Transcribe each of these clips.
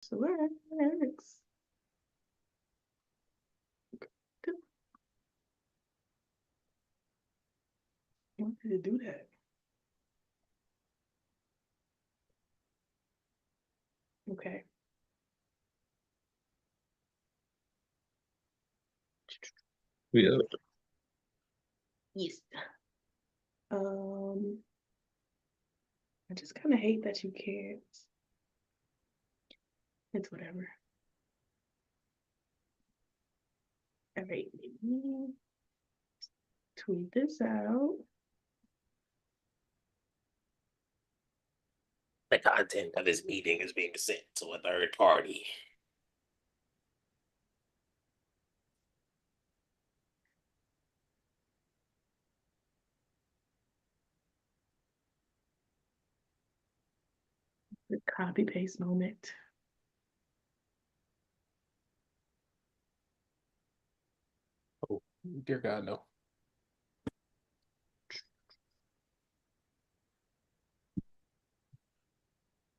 So works. I wanted to do that. Okay. Yeah. Yes. I just kind of hate that you can't. It's whatever. All right, let me tweet this out. The content of this meeting is being sent to a third party. The copy paste moment. Oh, dear God, no.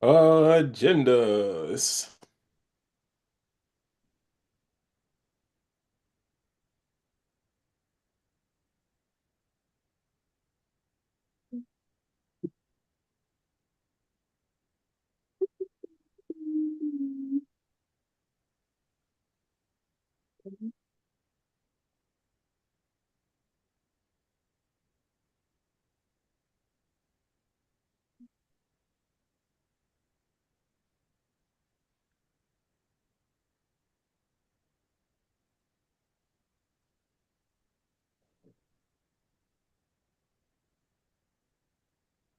Agendas.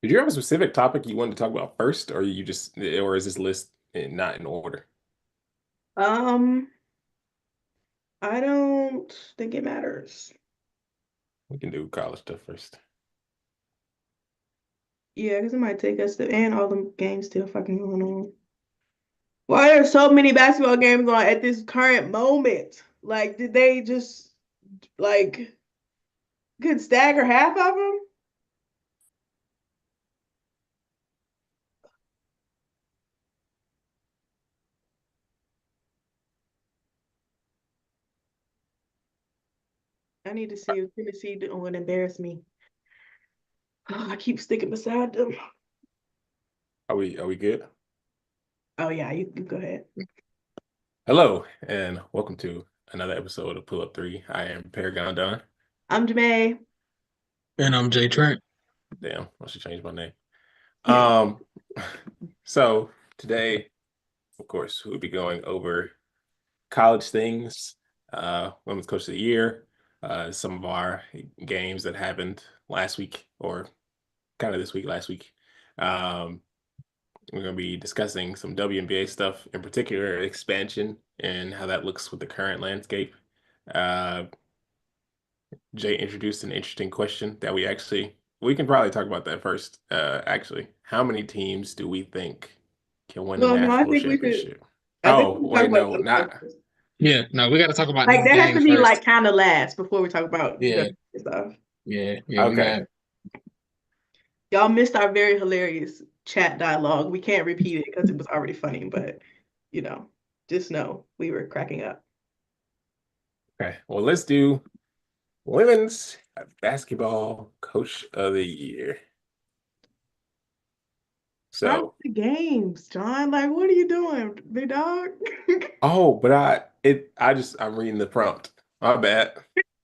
Did you have a specific topic you wanted to talk about first, or or is this list not in order? I don't think it matters. We can do college stuff first. Yeah, because it might take us to, and all the games still fucking going on. Why are so many basketball games on at this current moment? Like, did they just like could stagger half of them? I need to see if Tennessee would embarrass me. Oh, I keep sticking beside them. Are we good? Oh yeah, you go ahead. Hello, and welcome to another episode of Pull Up 3. I am Paragon Don. I'm Jemay. And I'm Jay Trent. Damn, I should change my name. Yeah. So today, of course, we'll be going over college things, Women's Coach of the Year, some of our games that happened last week or kind of this week, last week. Um, we're going to be discussing some WNBA stuff, in particular expansion and how that looks with the current landscape. Uh, Jay introduced an interesting question that we can probably talk about that first. Actually, how many teams do we think can win a Well, no, I national think we should. championship? I think Oh, we should talk wait, about no, the not. Yeah, no, we got to talk about like these that has to games be first. like kind of last before we talk about Yeah, stuff. yeah. We Okay. got. Y'all missed our very hilarious chat dialogue. We can't repeat it because it was already funny, but you know, just know we were cracking up. Okay. Well, let's do women's basketball coach of the year. Start So, the games, John. Like, what are you doing, big dog? oh, but I'm reading the prompt. My bad.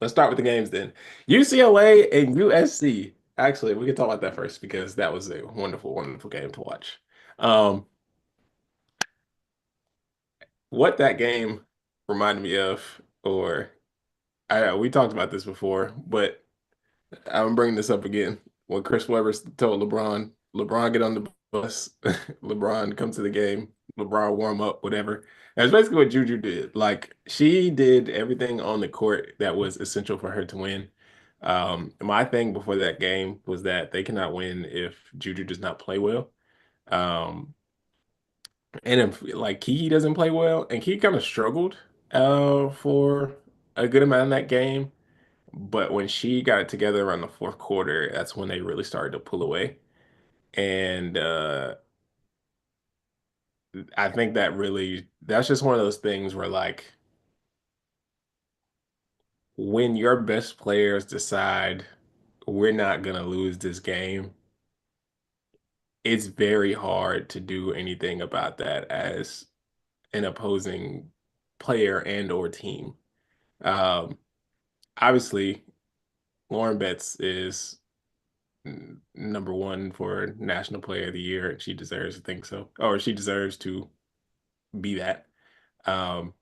Let's start with the games then. UCLA and USC. Actually, we can talk about that first because that was a wonderful, wonderful game to watch. Um, what that game reminded me of, or we talked about this before, but I'm bringing this up again. When Chris Webber told LeBron get on the bus, LeBron come to the game, LeBron warm up, whatever. That's basically what Juju did. Like she did everything on the court that was essential for her to win. My thing before that game was that they cannot win if Juju does not play well. Um, and if like Kiki doesn't play well, and Kiki kind of struggled for a good amount of that game. But when she got it together around the fourth quarter, that's when they really started to pull away. And I think that's just one of those things where like when your best players decide we're not gonna lose this game, it's very hard to do anything about that as an opposing player and or team. Um, Obviously, Lauren Betts is number one for National Player of the Year, and she deserves to think so, or she deserves to be that. Um,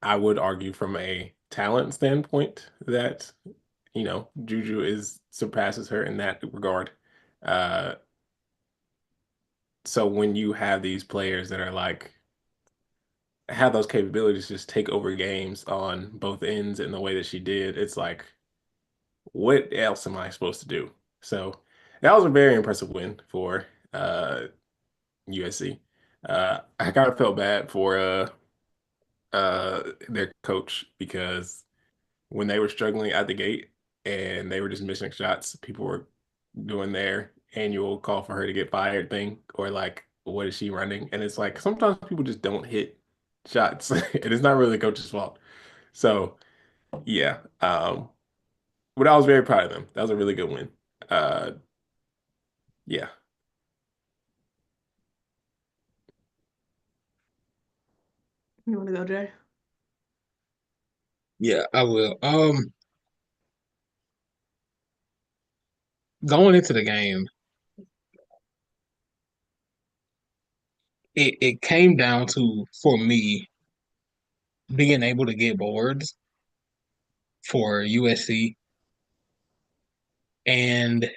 I would argue from a talent standpoint that Juju is surpasses her in that regard. Uh, so when you have these players that are like have those capabilities to just take over games on both ends in the way that she did, it's like, what else am I supposed to do? So that was a very impressive win for USC. I kind of felt bad for their coach because when they were struggling at the gate and they were just missing shots, people were doing their annual call for her to get fired thing, or like, what is she running? And it's like sometimes people just don't hit shots, and it's not really the coach's fault. So yeah, but I was very proud of them. That was a really good win. Uh, yeah. You want to go, Jay? Yeah, I will. Going into the game, it came down to, for me, being able to get boards for USC, and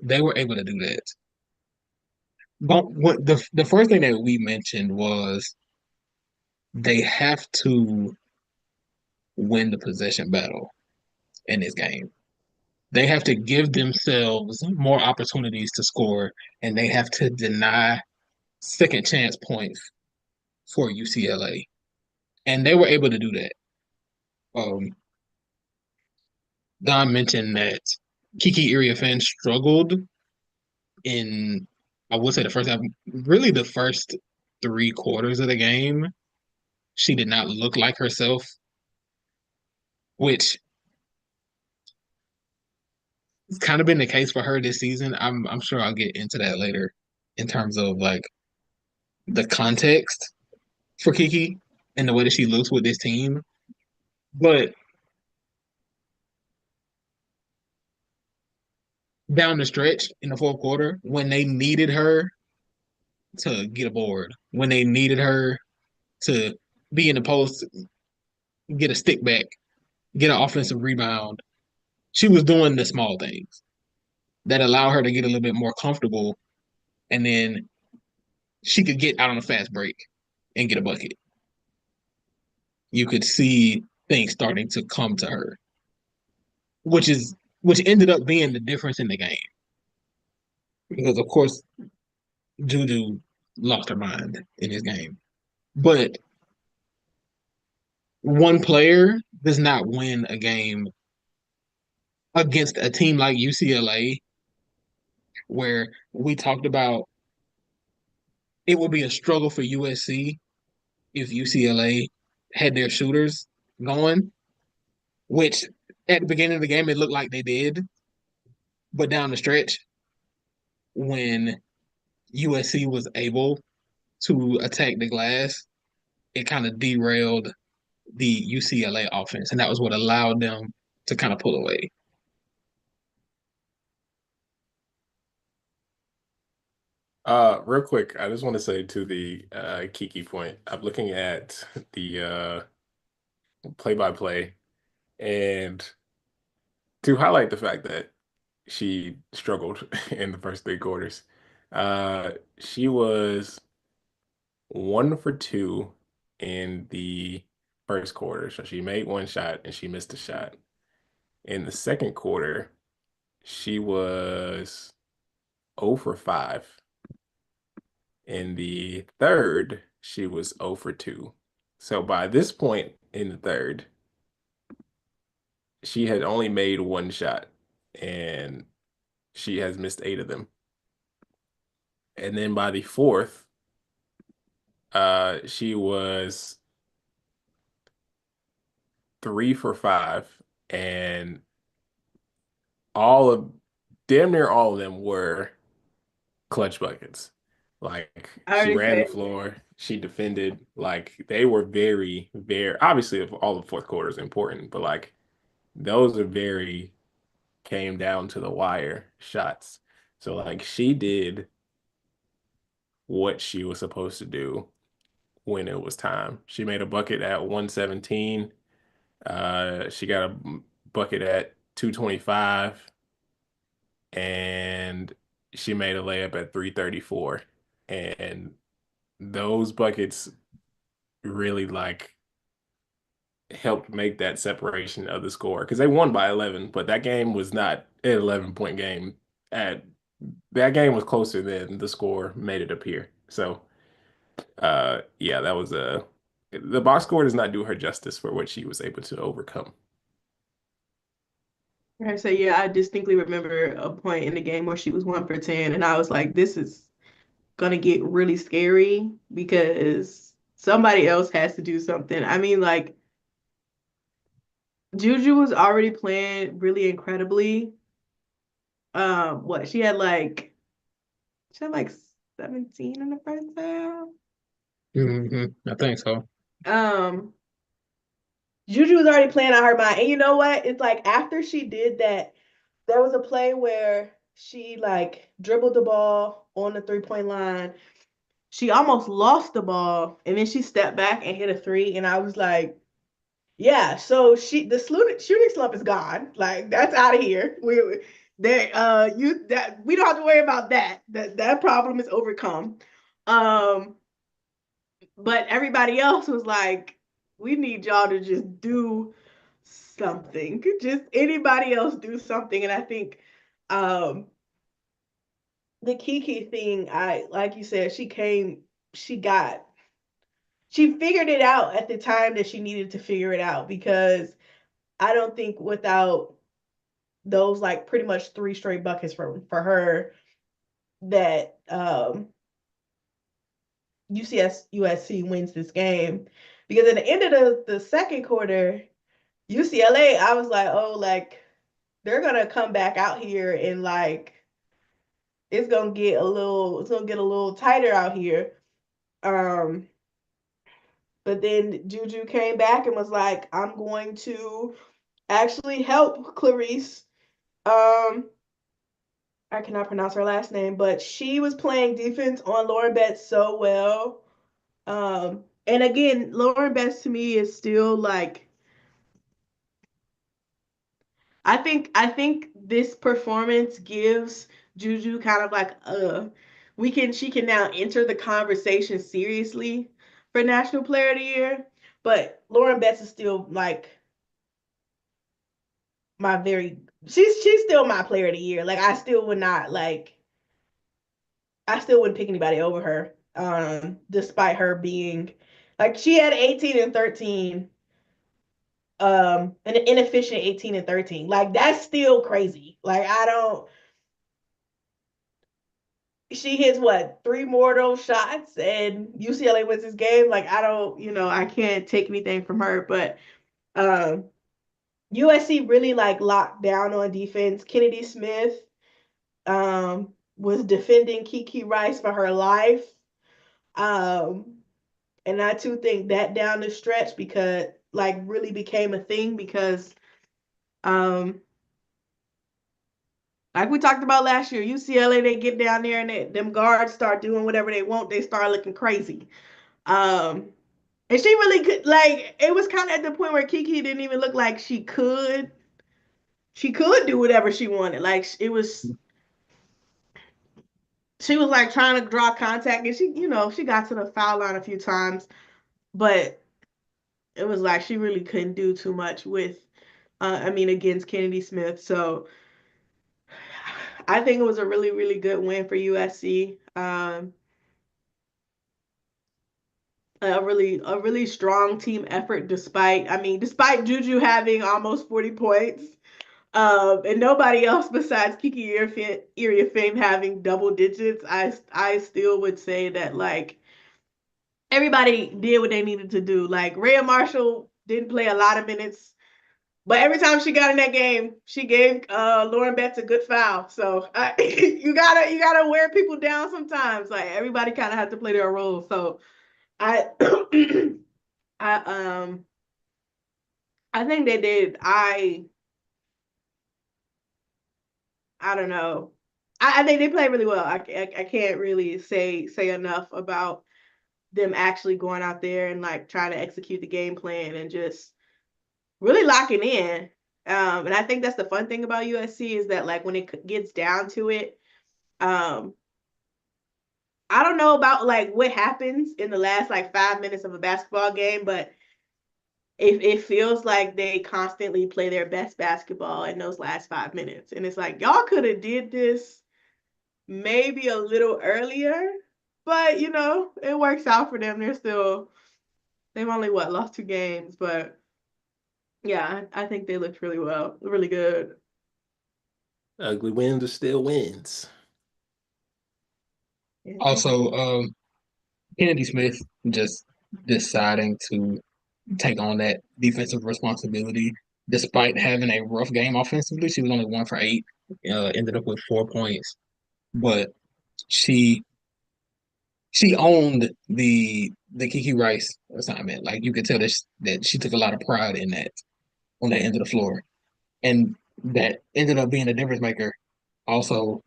they were able to do that. But what the first thing that we mentioned was they have to win the possession battle in this game. They have to give themselves more opportunities to score, and they have to deny second chance points for UCLA. And they were able to do that. Um, Don mentioned that Kiki Iriafen struggled in, I would say, the first half, really the first 3 quarters of the game. She did not look like herself, which has kind of been the case for her this season. I'm sure I'll get into that later in terms of like the context for Kiki and the way that she looks with this team. But down the stretch in the fourth quarter, when they needed her to get a board, when they needed her to be in the post, get a stick back, get an offensive rebound, she was doing the small things that allow her to get a little bit more comfortable, and then she could get out on a fast break and get a bucket. You could see things starting to come to her, which is which ended up being the difference in the game. Because of course Juju lost her mind in this game. But one player does not win a game against a team like UCLA, where we talked about it would be a struggle for USC if UCLA had their shooters going, which at the beginning of the game it looked like they did. But down the stretch, when USC was able to attack the glass, it kind of derailed the UCLA offense, and that was what allowed them to kind of pull away. Real quick, I just want to say to the Kiki point, I'm looking at the play-by-play, and to highlight the fact that she struggled in the first 3 quarters. She was 1 for 2 in the first quarter. So she made one shot and she missed a shot. In the second quarter, she was 0 for 5. In the third, she was 0 for 2. So by this point in the third, she had only made one shot and she has missed 8 of them. And then by the fourth, she was 3 for 5, and damn near all of them were clutch buckets. Like I she already ran the said. floor, she defended. Like they were very, very obviously all the fourth quarter is important, but like those are very came down to the wire shots. So like she did what she was supposed to do when it was time. She made a bucket at 117. She got a bucket at 225, and she made a layup at 334. And those buckets really like helped make that separation of the score because they won by 11, but that game was not an 11-point game. At that game was closer than the score made it appear. So, yeah, that was the box score does not do her justice for what she was able to overcome. I say, yeah, I distinctly remember a point in the game where she was 1 for 10, and I was like, this is gonna get really scary because somebody else has to do something. I mean, like, Juju was already playing really incredibly. What she had like 17 in the first half. I think so. Um, Juju was already playing on her mind, and you know what? It's like after she did that, there was a play where she like dribbled the ball on the 3-point line. She almost lost the ball, and then she stepped back and hit a three, and I was like, yeah, so the shooting slump is gone. Like that's out of here. We don't have to worry about that. That problem is overcome. Um, but everybody else was like, we need y'all to just do something. Just anybody else do something. And I think the Kiki thing, I like you said, she got she figured it out at the time that she needed to figure it out because I don't think without those like pretty much 3 straight buckets for her that USC wins this game. Because at the end of the second quarter, UCLA, I was like, oh, like they're gonna come back out here and like it's gonna get a little tighter out here. Um, but then Juju came back and was like, I'm going to actually help Clarice. I cannot pronounce her last name, but she was playing defense on Lauren Betts so well. And again, Lauren Betts to me is still like I think this performance gives Juju kind of like she can now enter the conversation seriously for National Player of the Year. But Lauren Betts is still like my very she's still my player of the year. Like I still wouldn't pick anybody over her. Despite her being like she had 18 and 13, an inefficient 18 and 13. Like that's still crazy. Like I don't she hits what 3 more of those shots and UCLA wins this game. Like I don't, I can't take anything from her. But um USC really like locked down on defense. Kennedy Smith was defending Kiki Rice for her life. Um And I too think that down the stretch because like really became a thing because um like we talked about last year, UCLA they get down there and them guards start doing whatever they want, they start looking crazy. Um and she really could like it was kind of at the point where Kiki didn't even look like she could do whatever she wanted. Like she was like trying to draw contact and she got to the foul line a few times, but it was like she really couldn't do too much with against Kennedy Smith. So I think it was a really, really good win for USC. A really strong team effort despite Juju having almost 40 points. And nobody else besides Kiki Iriafame having double digits. I still would say that like everybody did what they needed to do. Like Rhea Marshall didn't play a lot of minutes, but every time she got in that game, she gave Lauren Betts a good foul. So you gotta wear people down sometimes. Like everybody kind of had to play their role. So I I I think they did. I don't know. I think they played really well. I can't really say enough about them actually going out there and like trying to execute the game plan and just really locking in. And I think that's the fun thing about USC is that like when it gets down to it, um, I don't know about like what happens in the last like 5 minutes of a basketball game, but it feels like they constantly play their best basketball in those last 5 minutes. And it's like y'all could have did this maybe a little earlier, but you know, it works out for them. They've only lost 2 games, but yeah, I think they looked really well, really good. Ugly wins are still wins. Also, Kennedy Smith just deciding to take on that defensive responsibility despite having a rough game offensively. She was only 1 for 8, ended up with 4 points, but she owned the Kiki Rice assignment. Like you could tell that she took a lot of pride in that on that end of the floor, and that ended up being a difference maker. Also,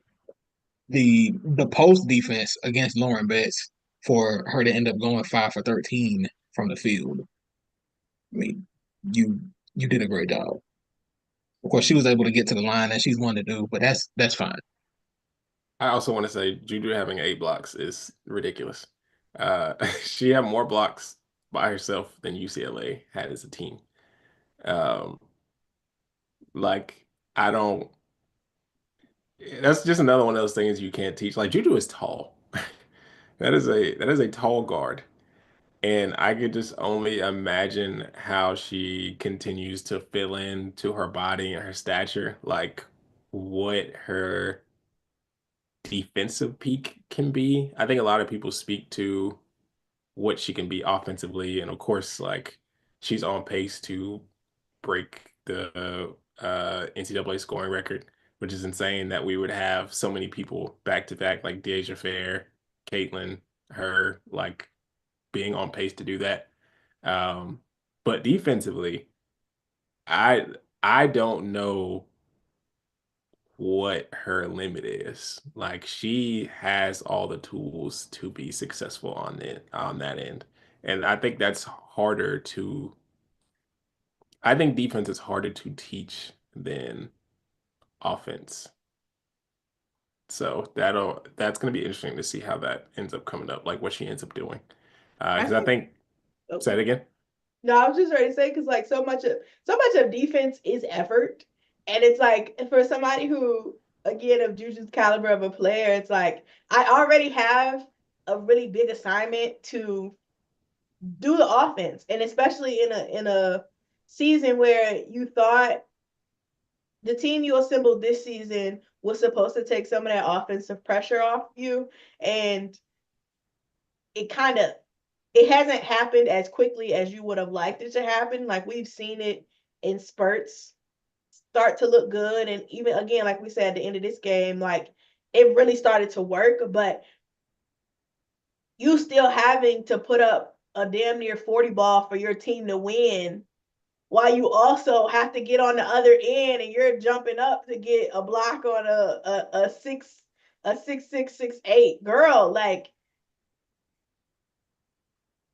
the post defense against Lauren Betts for her to end up going 5 for 13 from the field. I mean, you you did a great job. Of course, she was able to get to the line that she's wanted to do, but that's fine. I also want to say Juju having 8 blocks is ridiculous. She had more blocks by herself than UCLA had as a team. Um, like I don't. That's just another one of those things you can't teach. Like Juju is tall. That is a tall guard. And I could just only imagine how she continues to fill in to her body and her stature, like what her defensive peak can be. I think a lot of people speak to what she can be offensively, and of course, like she's on pace to break the NCAA scoring record, which is insane that we would have so many people back to back, like Deja Fair, Caitlin, her, like being on pace to do that. Um, but defensively, I I don't know what her limit is. Like she has all the tools to be successful on that end. And I think that's harder to I think defense is harder to teach than offense. So that's going to be interesting to see how that ends up coming up, like what she ends up doing. I Because I think. think, Oh, say it again. no, I was just ready to say because like so much of defense is effort, and it's like for somebody who again of Juju's caliber of a player, it's like I already have a really big assignment to do the offense, and especially in a season where you thought the team you assembled this season was supposed to take some of that offensive pressure off you, and it kind of it hasn't happened as quickly as you would have liked it to happen. Like we've seen it in spurts start to look good, and even again, like we said at the end of this game, like it really started to work, but you still having to put up a damn near 40 ball for your team to win while you also have to get on the other end and you're jumping up to get a block on a 6 6 6 8 girl, like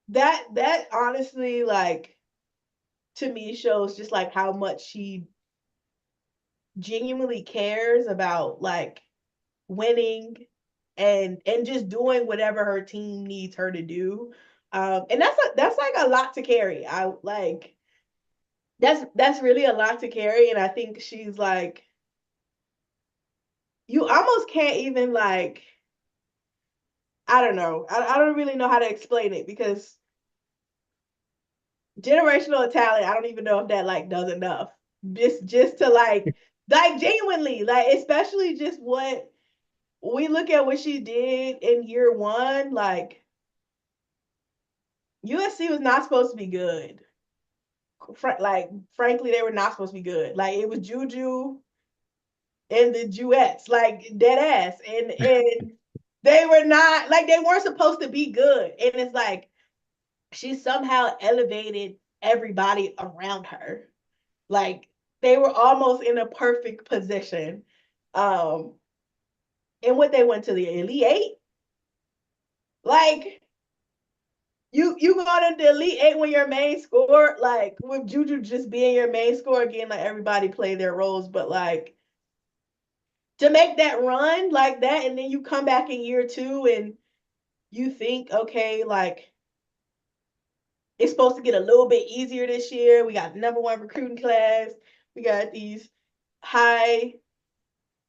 that honestly, like to me shows just like how much she genuinely cares about like winning and just doing whatever her team needs her to do. And that's like a lot to carry. I like that's really a lot to carry, and I think she's like you almost can't even like I don't know. I don't really know how to explain it because generational talent, I don't even know if that like does enough. Just to like Like genuinely, like especially just what we look at what she did in year one, like USC was not supposed to be good. Like frankly, they were not supposed to be good. Like it was Juju and the Jewets, like dead ass. And they were not like they weren't supposed to be good. And it's like she somehow elevated everybody around her. Like they were almost in a perfect position. And what they went to the Elite Eight. Like you go to the Elite Eight when your main score, like with Juju just being your main score again, like everybody play their roles, but like to make that run like that, and then you come back in year two and you think, okay, like it's supposed to get a little bit easier this year. We got the #1 recruiting class. We got these high,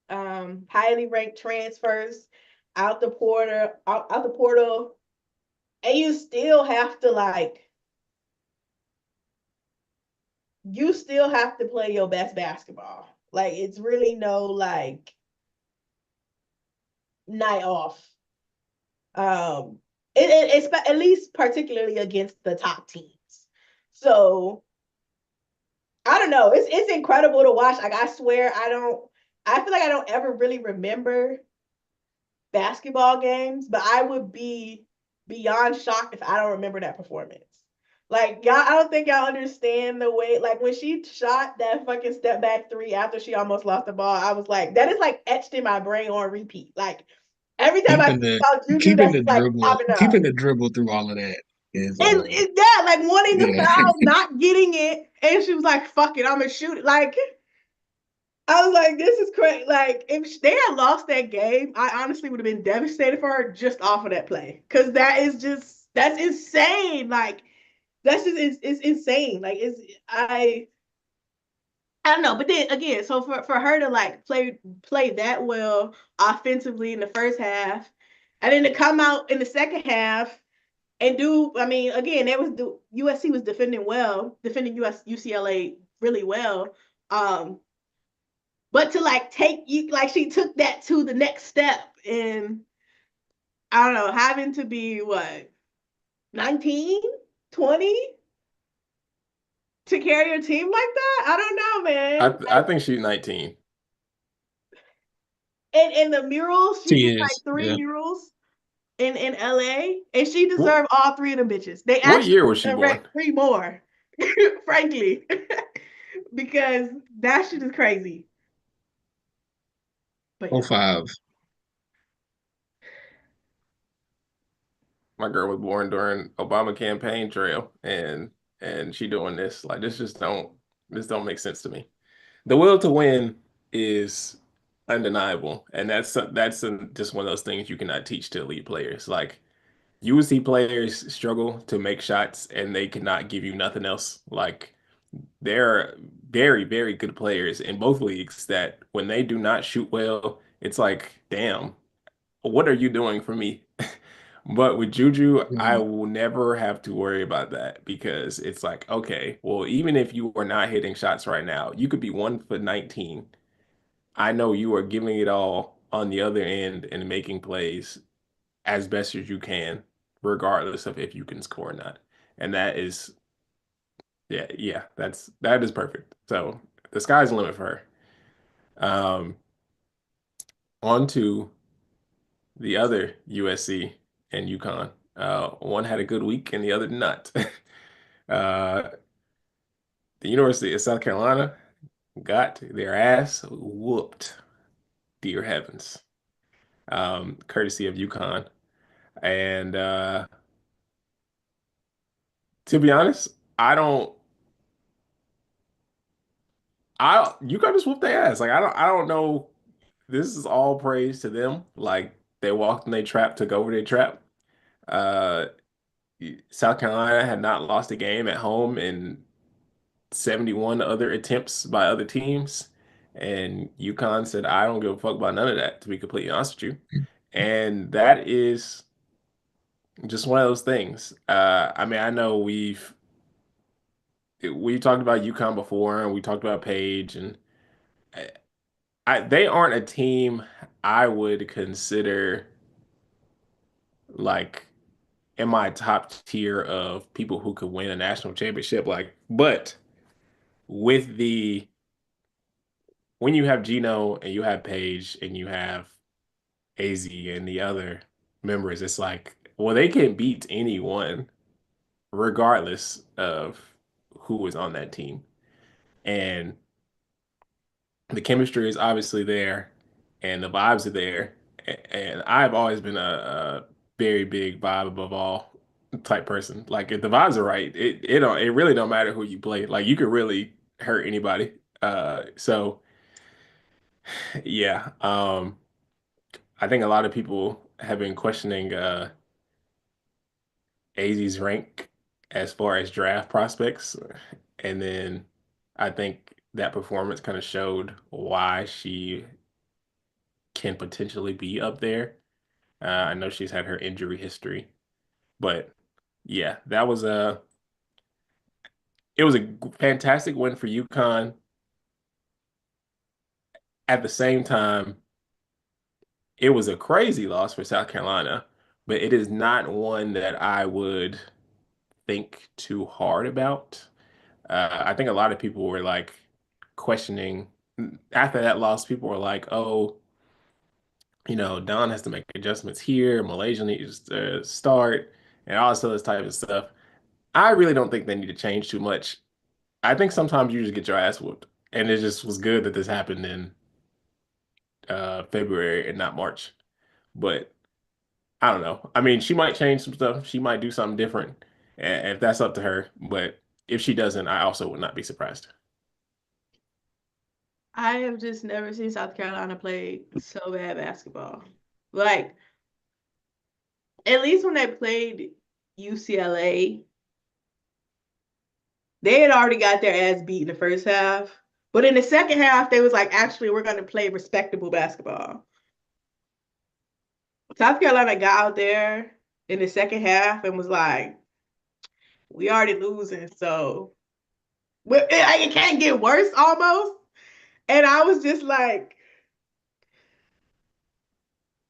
highly ranked transfers out the portal, and you still have to play your best basketball. Like it's really no like night off. It's at least particularly against the top teams. So I don't know. It's incredible to watch. Like I swear, I feel like I don't ever really remember basketball games, but I would be beyond shocked if I don't remember that performance. Like y'all, I don't think y'all understand the way. Like when she shot that fucking step back three after she almost lost the ball, I was like, that is like etched in my brain on repeat. Like every time I Keeping think the about Juju, keeping that's the like dribble popping up. keeping the dribble through all of that is And yeah, like wanting to yeah. foul, not getting it, and she was like, "Fuck it, I'm gonna shoot it." Like I was like, "This is crazy." Like if they had lost that game, I honestly would have been devastated for her just off of that play, because that's insane. Like that's just it's insane. Like I don't know, but then again, so for her to like play that well offensively in the first half, and then to come out in the second half and do, I mean, again, USC was defending UCLA really well. But to like take you, like she took that to the next step, and I don't know, having to be what 19, 20 to carry a team like that. I don't know, man. I think she's 19. And the murals, she She did like is. three Yeah. murals in LA, and she What, deserved all three of them bitches. They what actually year was she born? erect three more, frankly, because that shit is crazy. But Oh yeah, five. My girl was born during Obama campaign trail, and she doing this. Like this don't make sense to me. The will to win is undeniable, and just one of those things you cannot teach to elite players. Like UC players struggle to make shots, and they cannot give you nothing else. Like they're very, very good players in both leagues that when they do not shoot well, it's like, damn, what are you doing for me? But with Juju, I Mhm. will never have to worry about that because it's like, okay, well, even if you are not hitting shots right now, you could be 1 for 19. I know you are giving it all on the other end and making plays as best as you can, regardless of if you can score or not. And that is, yeah, that is perfect. So the sky's the limit for her. On to the other USC and UConn. One had a good week and the other did not. Uh, the University of South Carolina got their ass whooped, dear heavens, courtesy of UConn. And to be honest, I don't. UConn just whooped their ass. Like I don't know. This is all praise to them. Like they walked in their trap, took over their trap. Uh, South Carolina had not lost a game at home in 71 other attempts by other teams. And UConn said, I don't give a fuck about none of that, to be completely honest with you. And that is just one of those things. I mean, I know we talked about UConn before, and we talked about Paige, and they aren't a team I would consider like in my top tier of people who could win a national championship. Like, but with the when you have Gino and you have Paige and you have Azzi and the other members, it's like, well, they can beat anyone regardless of who is on that team. And the chemistry is obviously there and the vibes are there. And I've always been a very big vibe above all type person. Like if the vibes are right, it really don't matter who you play. Like you could really hurt anybody. So yeah. I think a lot of people have been questioning AZ's rank as far as draft prospects. And then I think that performance kind of showed why she can potentially be up there. I know she's had her injury history, but yeah, that was it was a fantastic win for UConn. At the same time, it was a crazy loss for South Carolina, but it is not one that I would think too hard about. I think a lot of people were like questioning after that loss. People were like, "Oh, Don has to make adjustments here. Malaysia needs to start, and all this other type of stuff." I really don't think they need to change too much. I think sometimes you just get your ass whooped, and it just was good that this happened in February and not March. But I don't know. I mean, she might change some stuff. She might do something different, if that's up to her. But if she doesn't, I also would not be surprised. I have just never seen South Carolina play so bad basketball. Like, at least when they played UCLA, they had already got their ass beat in the first half. But in the second half, they was like, actually, we're going to play respectable basketball. South Carolina got out there in the second half and was like, we already losing, so it can't get worse almost. And I was just like,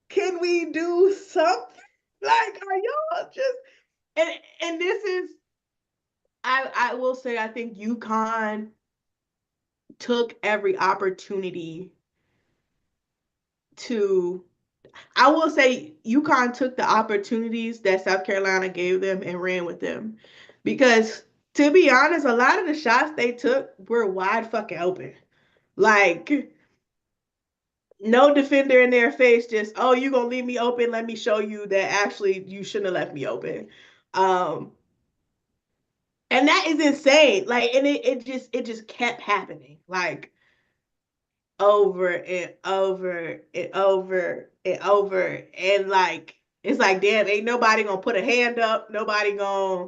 can we do something? Like, are y'all just and this is I will say I think UConn took every opportunity to I will say UConn took the opportunities that South Carolina gave them and ran with them. Because to be honest, a lot of the shots they took were wide fucking open. Like no defender in their face, just, oh, you gonna leave me open? Let me show you that actually you shouldn't have left me open. Um, and that is insane. Like, and it just kept happening. Like over and over and over and over. And like it's like, damn, ain't nobody gonna put a hand up, nobody gonna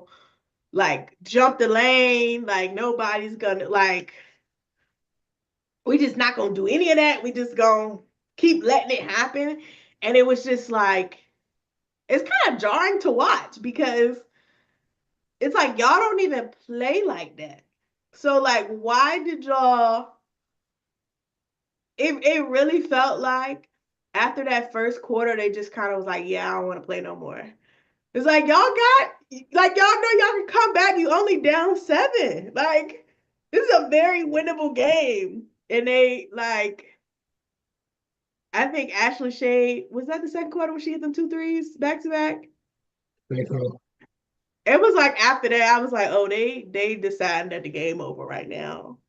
like jump the lane, like nobody's gonna like we just not gonna do any of that. We just gonna keep letting it happen. And it was just like it's kind of jarring to watch because it's like y'all don't even play like that. So like why did y'all it really felt like after that first quarter, they just kind of was like, yeah, I don't want to play no more. It's like y'all know y'all can come back. You only down 7. Like this is a very winnable game. And they like I think Ashley Shade, was that the second quarter when she hit them 2 threes back to back? It was like after that, I was like, oh, they decided that the game over right now.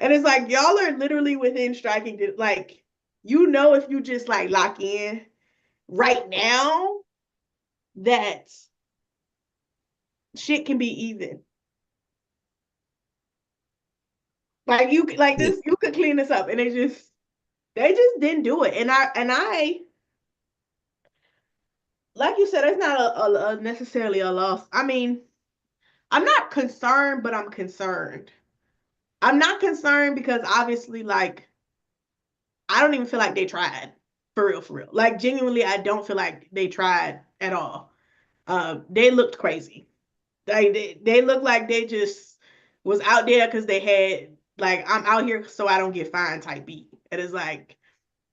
And it's like y'all are literally within striking like if you just like lock in right now that shit can be even. Like you could clean this up and they just didn't do it. And I like you said, it's not a necessarily a loss. I mean, I'm not concerned, but I'm concerned. I'm not concerned because obviously, like, I don't even feel like they tried for real, for real. Like, genuinely, I don't feel like they tried at all. They looked crazy. Like, they looked like they just was out there because they had like I'm out here so I don't get fined type beat. It is like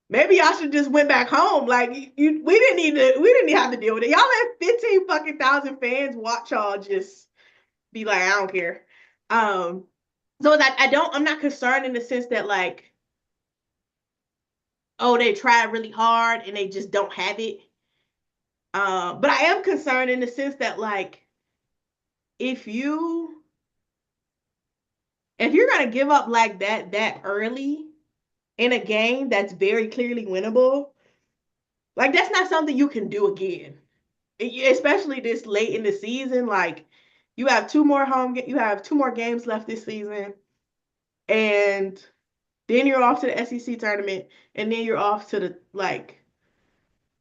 maybe y'all should just went back home. Like we didn't have to deal with it. Y'all let 15 fucking thousand fans watch y'all just be like, I don't care. So that I'm not concerned in the sense that like, oh, they tried really hard and they just don't have it. But I am concerned in the sense that like if you're gonna give up like that early in a game that's very clearly winnable, like that's not something you can do again. Especially this late in the season. Like you have two more games left this season, and then you're off to the SEC tournament, and then you're off to the like.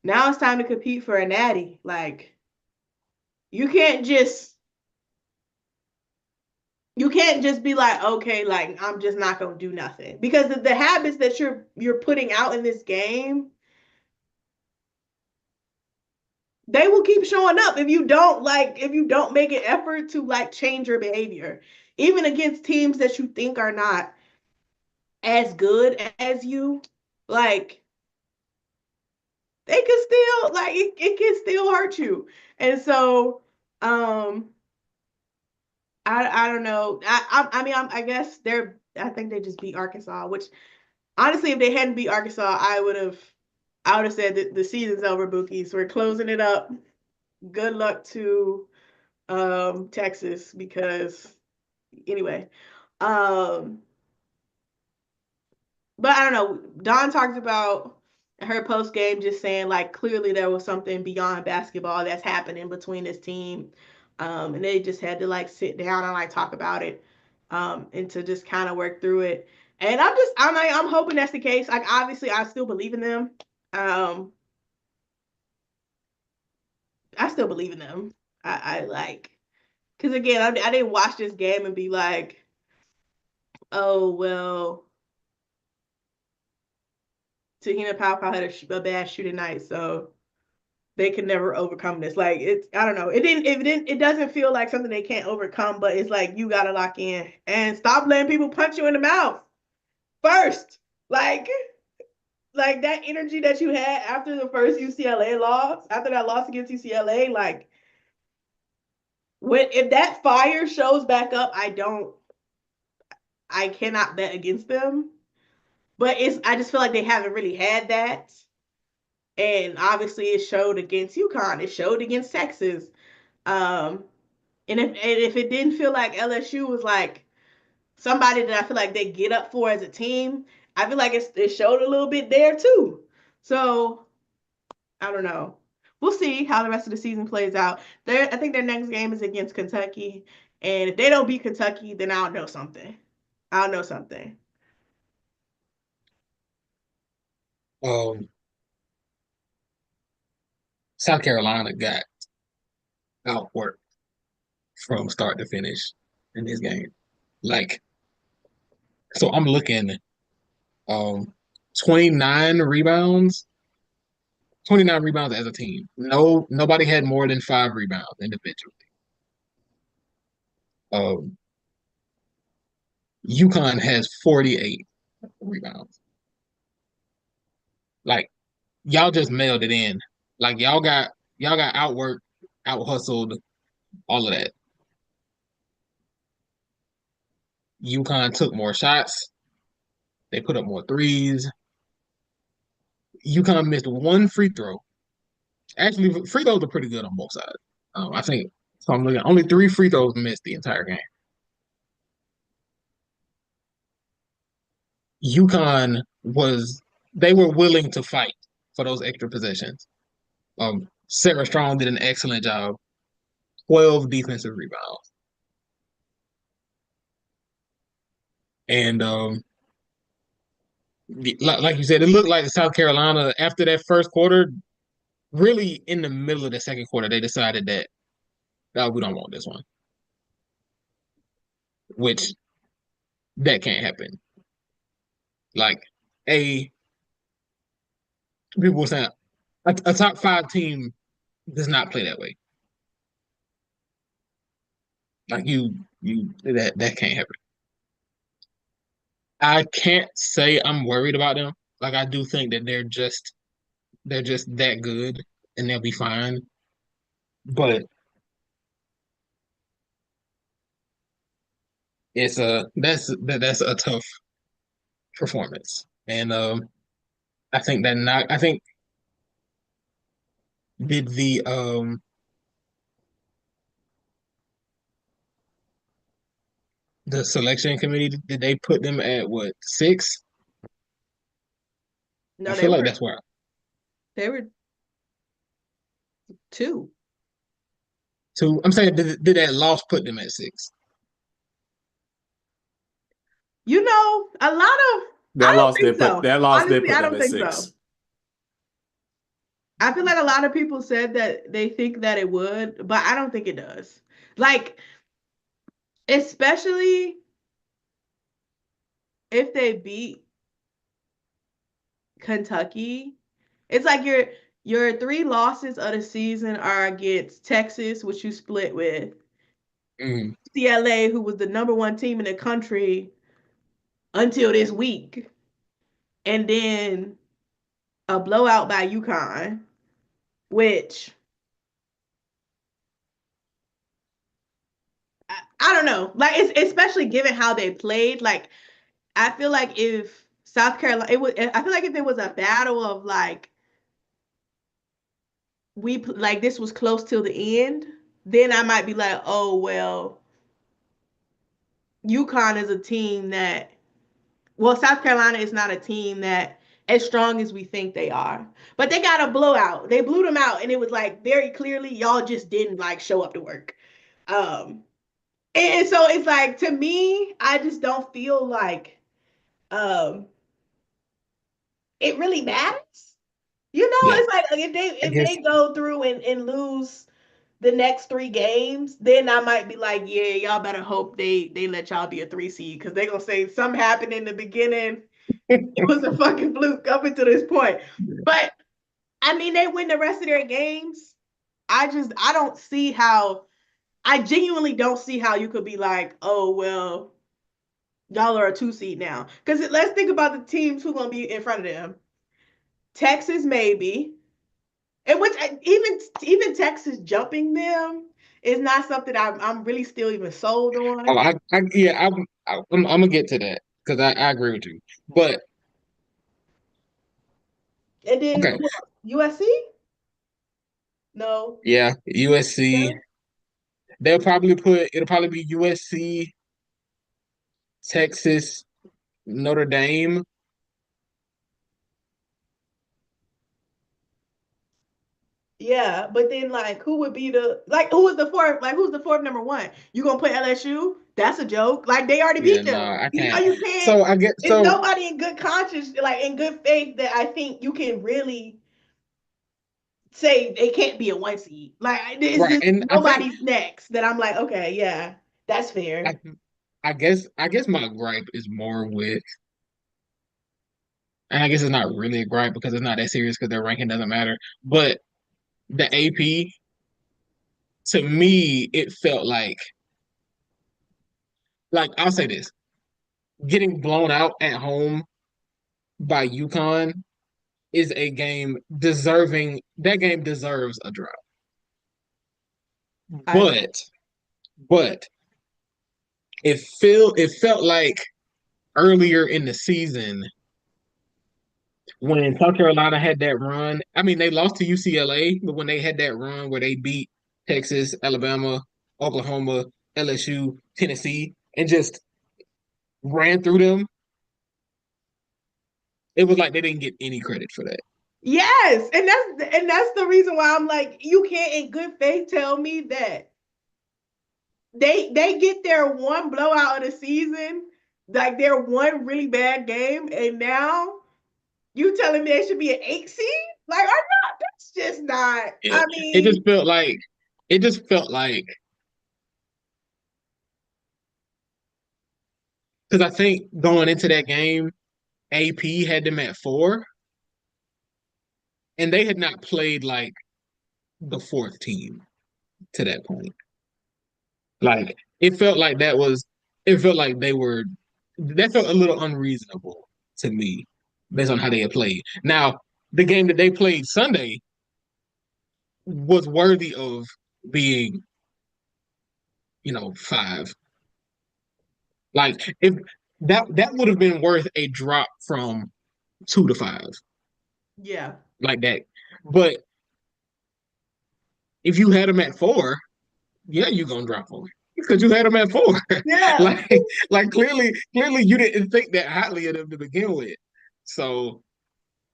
Now it's time to compete for a natty. Like you can't just be like, okay, like I'm just not gonna do nothing, because the habits that you're putting out in this game, they will keep showing up if you don't make an effort to like change your behavior, even against teams that you think are not as good as you. Like they can still like it can still hurt you. And so I don't know. I mean I guess I think they just beat Arkansas, which honestly if they hadn't beat Arkansas, I would have said that the season's over, Bookies. We're closing it up. Good luck to Texas, because anyway. But I don't know. Dawn talked about her post game just saying like clearly there was something beyond basketball that's happening between this team. And they just had to like sit down and like talk about it. And to just kind of work through it. And I'm hoping that's the case. Like obviously I still believe in them. I still believe in them. I like, because again, I didn't watch this game and be like, oh well, Tahina Pau had a bad shooting night, so they can never overcome this. Like it's, I don't know. It doesn't feel like something they can't overcome, but it's like you gotta lock in and stop letting people punch you in the mouth first. Like that energy that you had after the first UCLA loss, after that loss against UCLA, like if that fire shows back up, I cannot bet against them. But I just feel like they haven't really had that. And obviously it showed against UConn. It showed against Texas. Um, and if it didn't feel like LSU was like somebody that I feel like they get up for as a team, I feel like it showed a little bit there too. So I don't know. We'll see how the rest of the season plays out. I think their next game is against Kentucky. And if they don't beat Kentucky, then I'll know something. I'll know something. South Carolina got outworked from start to finish in this game. Like, so I'm looking, 29 rebounds, 29 rebounds as a team. Nobody had more than 5 rebounds individually. UConn has 48 rebounds. Like, y'all just mailed it in. Like y'all got outworked, out hustled, all of that. UConn took more shots. They put up more threes. UConn missed one free throw. Actually, free throws are pretty good on both sides. I think so. I'm looking only 3 free throws missed the entire game. UConn they were willing to fight for those extra possessions. Sarah Strong did an excellent job. 12 defensive rebounds. And like you said, it looked like South Carolina after that first quarter, really in the middle of the second quarter, they decided that we don't want this one, which that can't happen. Like people were saying a top 5 team does not play that way. Like that can't happen. I can't say I'm worried about them. Like I do think that they're just that good and they'll be fine. But that's a tough performance. And I think did the selection committee, did they put them at what, 6? I No, feel like that's where they were 2. 2. I'm saying did that loss put them at 6? You know, a lot of I don't think so. That loss did Honestly, put I them don't at think so. 6. I feel like a lot of people said that they think that it would, but I don't think it does. Like, especially if they beat Kentucky, it's like your 3 losses of the season are against Texas, which you split with, Mm. UCLA, who was the #1 team in the country until this week, and then a blowout by UConn, which I don't know. Like it's especially given how they played. Like I feel like if South Carolina, it would. I feel like if it was a battle of like like this was close till the end, then I might be like, oh well, UConn is a team that. Well, South Carolina is not a team that as strong as we think they are. But they got a blowout. They blew them out, and it was like very clearly y'all just didn't like show up to work. Um, and so it's like to me, I just don't feel like um it really matters. You know, Yeah, it's like if I if guess. they go through and lose the next 3 games, then I might be like, yeah, y'all better hope they let y'all be a 3 seed because they're gonna say something happened in the beginning. It was a fucking fluke up until this point. But I mean, they win the rest of their games. I don't see how I genuinely don't see how you could be like, oh well, y'all are a 2 seed now. Because let's think about the teams who gonna be in front of them. Texas maybe, and which even Texas jumping them is not something I'm really still even sold Oh, on. yeah, I'm gonna get to that because I agree with you. But And then okay, who else? USC? No. yeah, USC. It'll probably be USC, Texas, Notre Dame. Yeah, but then like who would be the like who is the fourth like who's the fourth #1? You gonna put LSU? That's a joke. Like they already Yeah, beat no, them. I You know can't. you can't. So I get It's so nobody in good conscience, like in good faith, that I think you can really say they can't be a 1 seed. Like it's right, just and I think nobody's next that I'm like, okay, yeah, that's I fair. I guess my gripe is more with, and I guess it's not really a gripe because it's not that serious because their ranking doesn't matter. But the AP, to me, it felt like I'll say this: getting blown out at home by UConn is a game deserving. That game deserves a draw. I agree. But but it felt like earlier in the season when South Carolina had that run. I mean, they lost to UCLA, but when they had that run where they beat Texas, Alabama, Oklahoma, LSU, Tennessee, and just ran through them, it was like they didn't get any credit for that. Yes, and that's the reason why I'm like, you can't in good faith tell me that they get their one blowout of the season, like their one really bad game, and now you telling me they should be an 8 seed? Like, or not? That's just not. Yeah. I It mean, just felt like it just felt like because I think going into that game, AP had them at 4, and they had not played like the fourth team to that point. Like it felt like they were. that felt a little unreasonable to me based on how they had played. Now, the game that they played Sunday was worthy of being, 5. Like if that would have been worth a drop from 2 to 5, Yeah. like that. But if you had them at 4, yeah, you're gonna drop 4 because you had them at 4. Yeah. like clearly you didn't think that highly of them to begin with. So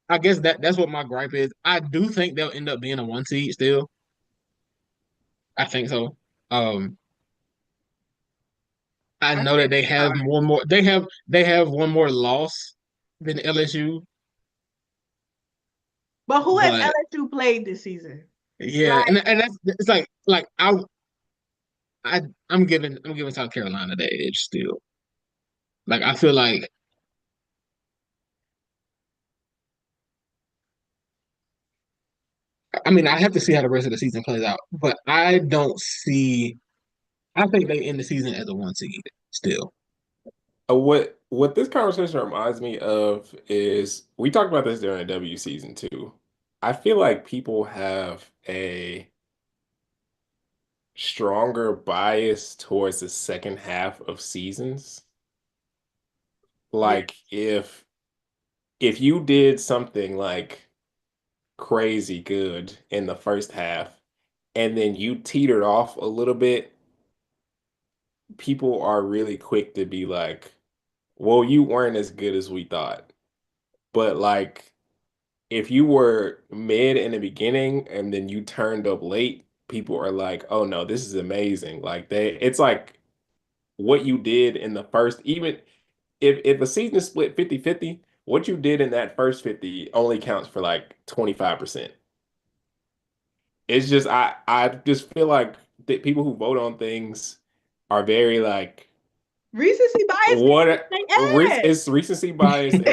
I guess that's what my gripe is. I do think they'll end up being a 1 seed still. I think so. Um, I I know that think they they have are. one more. They have one more loss than LSU, But who has but LSU played this season? yeah, Like, and that's it's like I'm giving South Carolina the edge still. Like I feel like I mean I have to see how the rest of the season plays out, but I don't see. I think they end the season as a 1 seed still. What this conversation reminds me of is we talked about this during W season too. I feel like people have a stronger bias towards the second half of seasons. yeah. Like if you did something like crazy good in the first half and then you teetered off a little bit, people are really quick to be like, well, you weren't as good as we thought. But like if you were mid in the beginning and then you turned up late, people are like, "Oh no, this is amazing." Like it's like what you did in the first, even if a season is split 50-50, what you did in that first 50 only counts for like 25%. It's just I just feel like that people who vote on things are very like Recency bias what they ass. it's recency bias and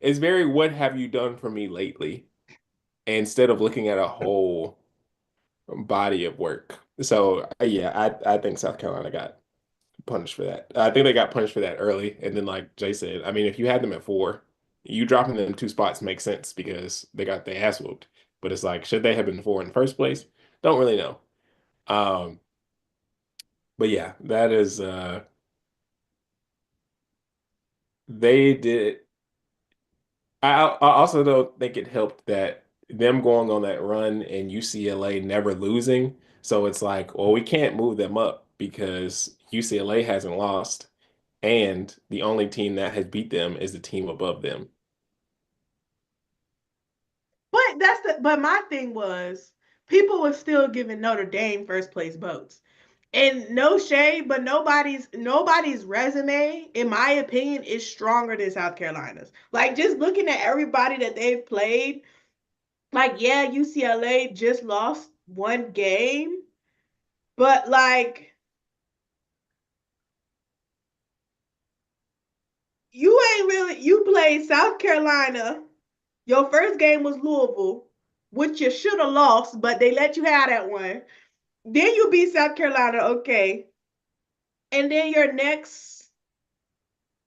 it's very what have you done for me lately instead of looking at a whole body of work. So yeah, I think South Carolina got punished for that. I think they got punished for that early, and then like Jay said, I mean, if you had them at 4, you dropping them 2 spots makes sense because they got their ass whooped. But it's like, should they have been 4 in the first place? Don't really know. Um, but yeah, that is they did. I also don't think it helped that them going on that run and UCLA never losing. So it's like, well, we can't move them up because UCLA hasn't lost, and the only team that has beat them is the team above them. But my thing was people were still giving Notre Dame first place votes. And no shade, but nobody's resume, in my opinion, is stronger than South Carolina's. Like just looking at everybody that they've played, like yeah, UCLA just lost one game, but like you played South Carolina. Your first game was Louisville, which you should have lost, but they let you have that one. Then you beat South Carolina, okay. And then your next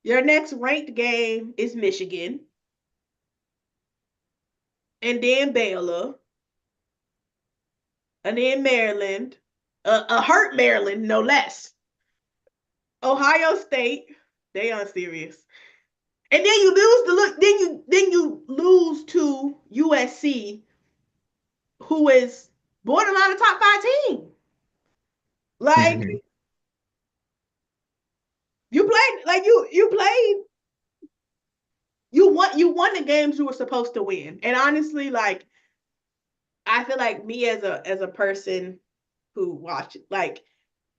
ranked game is Michigan, and then Baylor, and then Maryland, a hurt Maryland, no less. Ohio State, they unserious. And then you lose the look. Then you lose to USC, who is borderline a top 5 team. Like Mhm. you played you won the games you were supposed to win. And honestly, like I feel like me as a person who watch like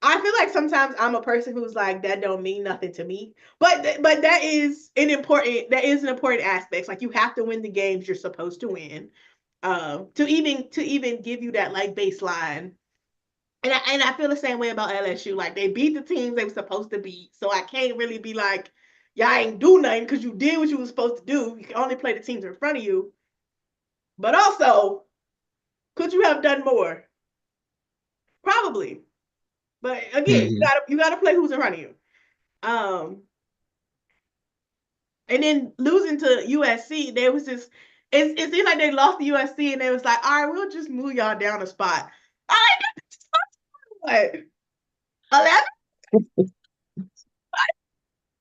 I feel like sometimes I'm a person who's like that don't mean nothing to me. But that is an important aspect. Like you have to win the games you're supposed to win. To even give you that like baseline. And I feel the same way about LSU. Like they beat the teams they were supposed to beat. So I can't really be like, y'all ain't do nothing because you did what you were supposed to do. You can only play the teams in front of you. But also, could you have done more? Probably. But again, you Mhm. gotta play who's in front of you. Um, And then losing to USC, there was this. It seemed like they lost to USC, and they was like, "All right, we'll just move y'all down a spot." All right, what? 11?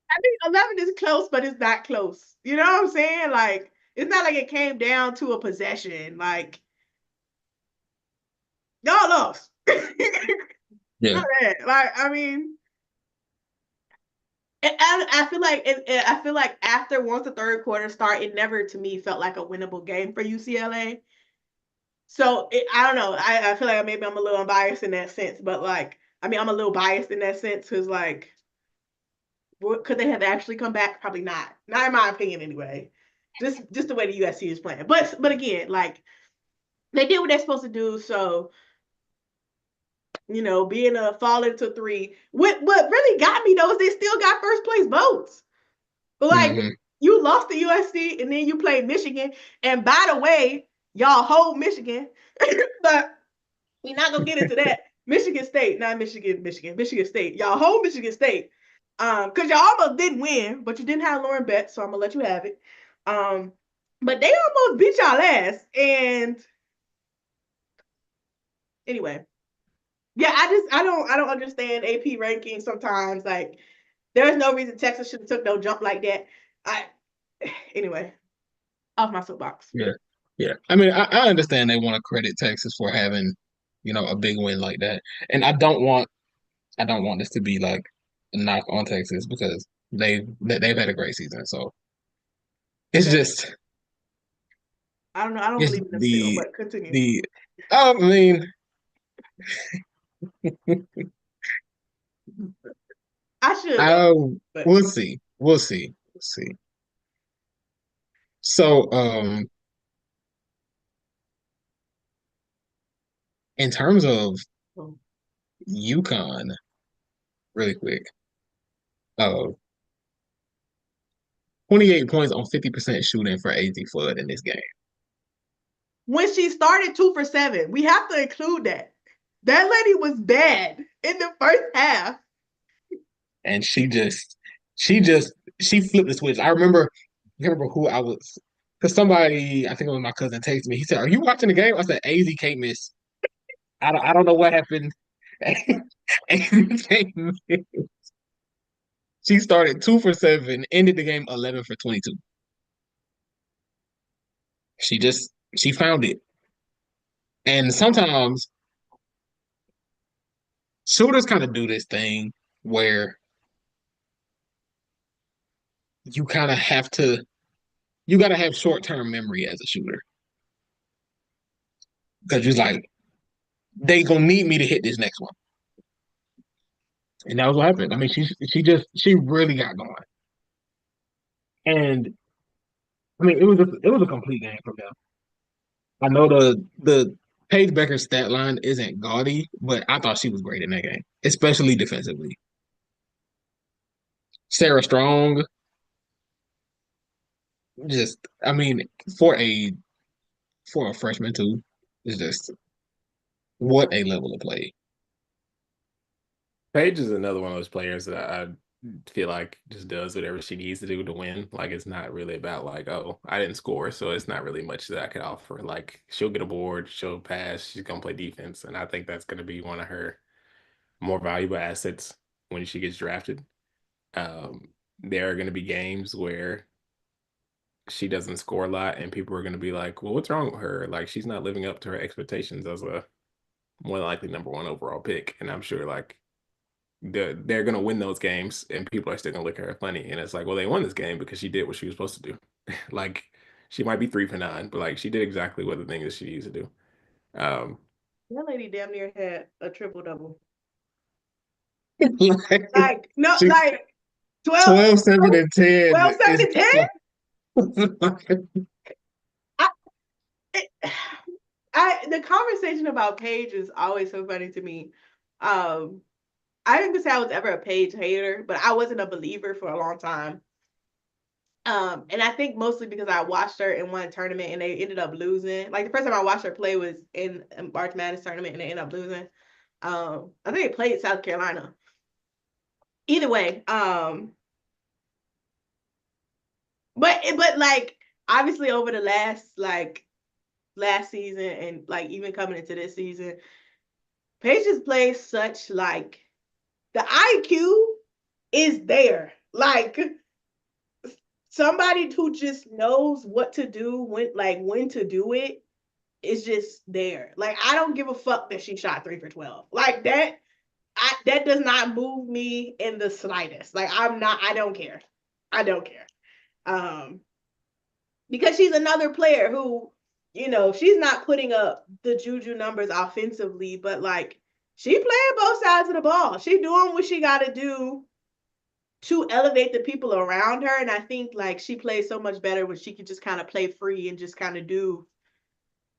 I mean, 11 is close, but it's not close. You know what I'm saying? Like, it's not like it came down to a possession. Like, y'all lost. Yeah. Like, I mean, I feel like I feel like after once the third quarter start, it never to me felt like a winnable game for UCLA. So I don't know. I feel like maybe I'm a little unbiased in that sense, but like, I mean, I'm a little biased in that sense because like, could they have actually come back? Probably not. Not in my opinion, anyway. Just the way the USC is playing. But again, like they did what they're supposed to do. So being a fall into three. What really got me though is they still got first place votes. But like you lost to USC and then you played Michigan. And by the way, y'all hold Michigan, but we're not gonna get into that. Michigan State, not Michigan State. Y'all hold Michigan State. Because y'all almost didn't win, but you didn't have Lauren Betts, so I'm gonna let you have it. But they almost beat y'all ass. And anyway, yeah, I don't understand AP rankings sometimes. Like, there's no reason Texas should have took no jump like that. Anyway, off my soapbox. Yeah. Yeah. I mean, I understand they want to credit Texas for having, a big win like that. And I don't want this to be like a knock on Texas because they've had a great season. So it's just I don't know. I don't it's believe in them still, but continue. I mean I should. But we'll see. We'll see. We'll see. So in terms of UConn, really quick, 28 points on 50% shooting for Azzi Fudd in this game. When she started 2 for 7, we have to include that. That lady was bad in the first half. And she flipped the switch. I remember who I was, because somebody, I think it was my cousin, texted me. He said, "Are you watching the game?" I said, "AZ can't miss." I don't know what happened. AZ can't miss. She started 2 for 7, ended the game 11 for 22. She found it. And sometimes shooters kind of do this thing where you kind of have to, you got to have short-term memory as a shooter. Because you're like, they gonna need me to hit this next one. And that was what happened. I mean, she really got going. And I mean, it was a complete game from them. I know the Paige Bueckers stat line isn't gaudy, but I thought she was great in that game, especially defensively. Sarah Strong, just I mean, for a freshman too, is just what a level of play. Paige is another one of those players that I feel like just does whatever she needs to do to win. Like, it's not really about like, oh, I didn't score, so it's not really much that I could offer. Like, she'll get a board, she'll pass, she's gonna play defense, and I think that's gonna be one of her more valuable assets when she gets drafted. There are gonna be games where she doesn't score a lot, and people are gonna be like, well, what's wrong with her? Like, she's not living up to her expectations as a more likely #1 overall pick. And I'm sure like they're gonna win those games, and people are still gonna look at her funny. And it's like, well, they won this game because she did what she was supposed to do. Like, she might be 3 for 9, but like she did exactly what the thing that she needs to do. That lady damn near had a triple double. Like, Like, no, like 12, 7, and 10. 12, 7, and 10? The conversation about Paige is always so funny to me. I didn't say I was ever a Paige hater, but I wasn't a believer for a long time. And I think mostly because I watched her in one tournament and they ended up losing. Like, the first time I watched her play was in a March Madness tournament and they ended up losing. I think they played South Carolina. Either way, But like obviously over the last season and like even coming into this season, Paige just plays such like the IQ is there. Like somebody who just knows what to do when to do it is just there. Like I don't give a fuck that she shot 3 for 12. Like that that does not move me in the slightest. Like I don't care. I don't care. Um because she's another player who, she's not putting up the Juju numbers offensively, but like she playing both sides of the ball. She doing what she got to do to elevate the people around her. And I think like she plays so much better when she can just kind of play free and just kind of do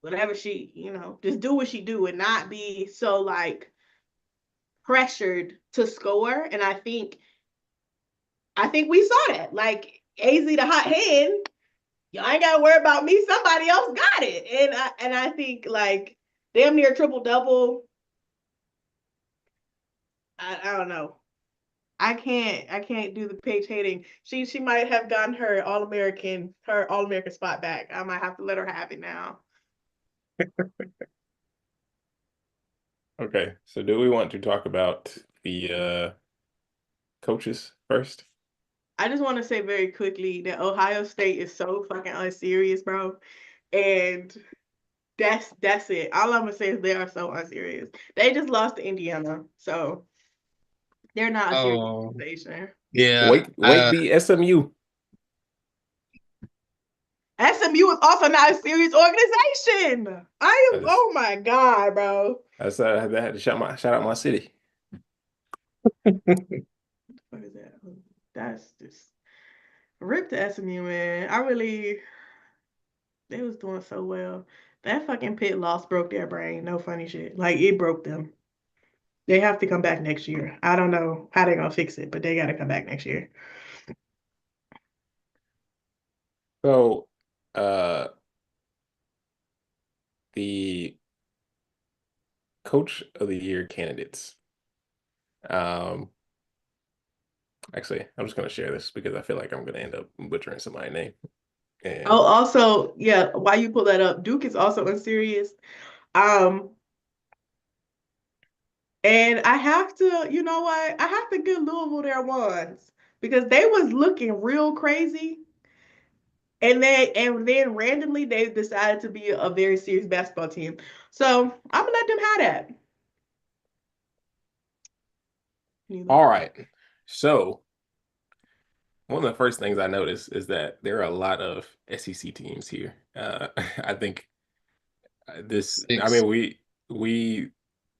whatever she, just do what she do and not be so like pressured to score. And I think we saw that. Like Azzi the hot hand, y'all ain't gotta worry about me. Somebody else got it. And I think like damn near triple double. I don't know. I can't do the Paige hating. She might have gotten her All American spot back. I might have to let her have it now. Okay, so do we want to talk about the coaches first? I just want to say very quickly that Ohio State is so fucking unserious, bro. And that's it. All I'm gonna say is they are so unserious. They just lost to Indiana, so they're not a serious Oh, organization. yeah. Wake beat SMU. SMU is also not a serious organization. Oh my God, bro. I had to shout out my city. What is that? That's just rip to SMU, man. They was doing so well. That fucking pit loss broke their brain. No funny shit. Like it broke them. They have to come back next year. I don't know how they're gonna fix it, but they gotta come back next year. So, uh, the coach of the year candidates. Actually, I'm just gonna share this because I feel like I'm gonna end up butchering somebody's name. And Oh, also, yeah, why you pull that up? Duke is also unserious. Um, and I have to, you know what? I have to give Louisville their ones because they was looking real crazy. And then randomly they decided to be a very serious basketball team. So I'm gonna let them have that. all right, so one of the first things I noticed is that there are a lot of SEC teams here. I think this. I 6. mean, we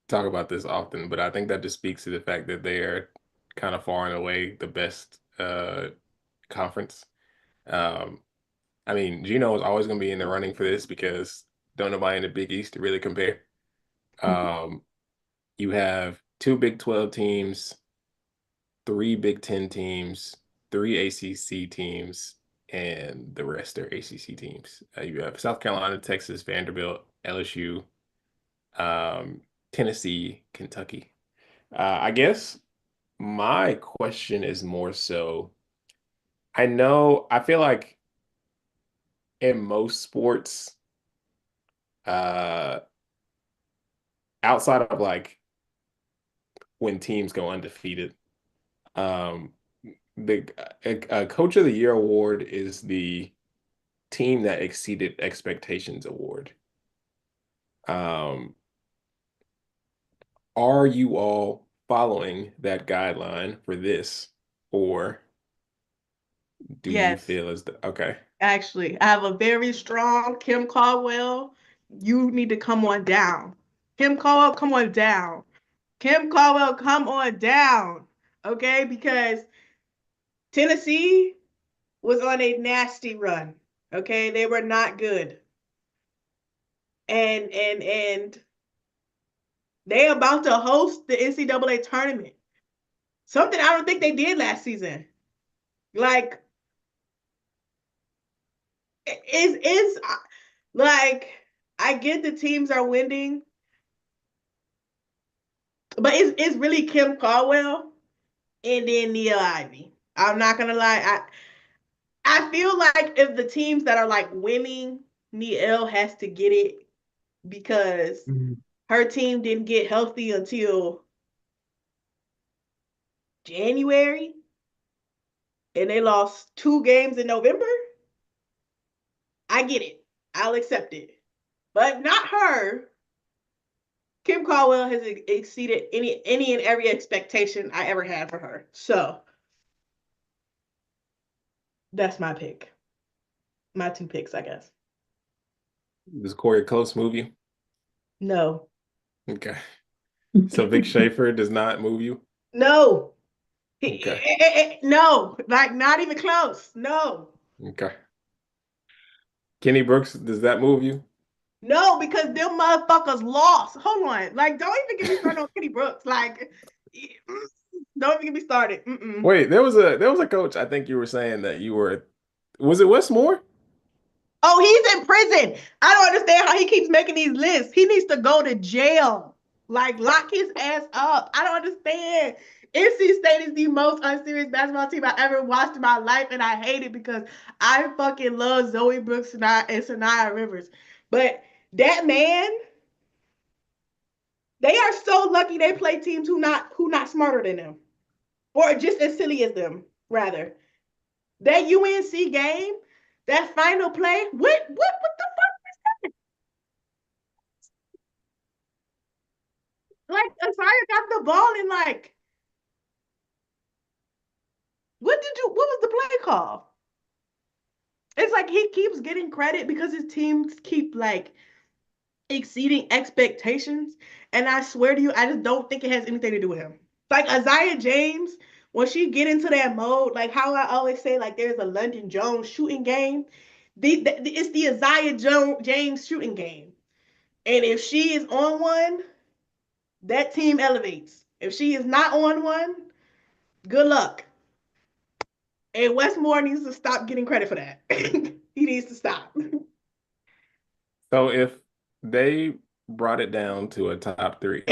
talk about this often, but I think that just speaks to the fact that they are kind of far and away the best conference. Um, I mean, Gino is always going to be in the running for this because don't nobody in the Big East to really compare. Um, you have two Big 12 teams, three Big 10 teams, three ACC teams, and the rest are ACC teams. You have South Carolina, Texas, Vanderbilt, LSU, Tennessee, Kentucky. I guess my question is more so, I feel like in most sports, uh, outside of like when teams go undefeated, um, the Coach of the Year award is the team that exceeded expectations award. Um, are you all following that guideline for this, or do you Yes, feel as the okay? actually, I have a very strong Kim Caldwell. You need to come on down. Kim Caldwell, come on down. Kim Caldwell, come on down. Okay, because Tennessee was on a nasty run. Okay, they were not good. And they about to host the NCAA tournament. Something I don't think they did last season. Like is like I get the teams are winning, but it's really Kim Caldwell and then Niele Ivey. I'm not gonna lie. I feel like if the teams that are like winning, Niele has to get it because her team didn't get healthy until January and they lost 2 games in November. I get it. I'll accept it. But not her. Kim Caldwell has exceeded any and every expectation I ever had for her. So that's my pick. My 2 picks, I guess. Does Corey Close move you? No. Okay. So Vic Schaefer does not move you? No. Okay. No. Like not even close. No. Okay. Kenny Brooks, does that move you? No, because them motherfuckers lost. Hold on. Like, don't even get me started on Kenny Brooks. Like, don't even get me started. Mm-mm. Wait, there was a coach, I think you were saying that you were, was it Westmore? Oh, he's in prison. I don't understand how he keeps making these lists. He needs to go to jail. Like, lock his ass up. I don't understand. NC State is the most unserious basketball team I ever watched in my life, and I hate it because I fucking love Zoe Brooks and Sanaya Rivers. But that man, they are so lucky they play teams who not smarter than them, or just as silly as them. Rather, that UNC game, that final play, what the fuck? Like Azariah got the ball and like, what was the play call? It's like he keeps getting credit because his teams keep like exceeding expectations. And I swear to you, I just don't think it has anything to do with him. Like Isaiah James, when she get into that mode, like how I always say, like there's a London Jones shooting game. It's the James shooting game. And if she is on one, that team elevates. If she is not on one, good luck. And Westmore needs to stop getting credit for that. He needs to stop. So if they brought it down to a top three,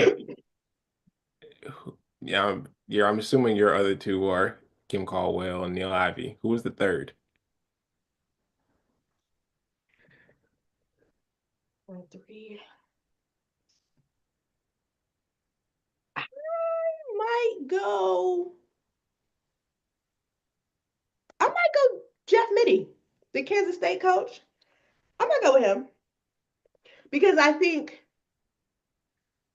I'm assuming your other two are Kim Caldwell and Niele Ivey. Who was the third? 3. I might go. I might go Jeff Mittie, the Kansas State coach. I might go with him because I think,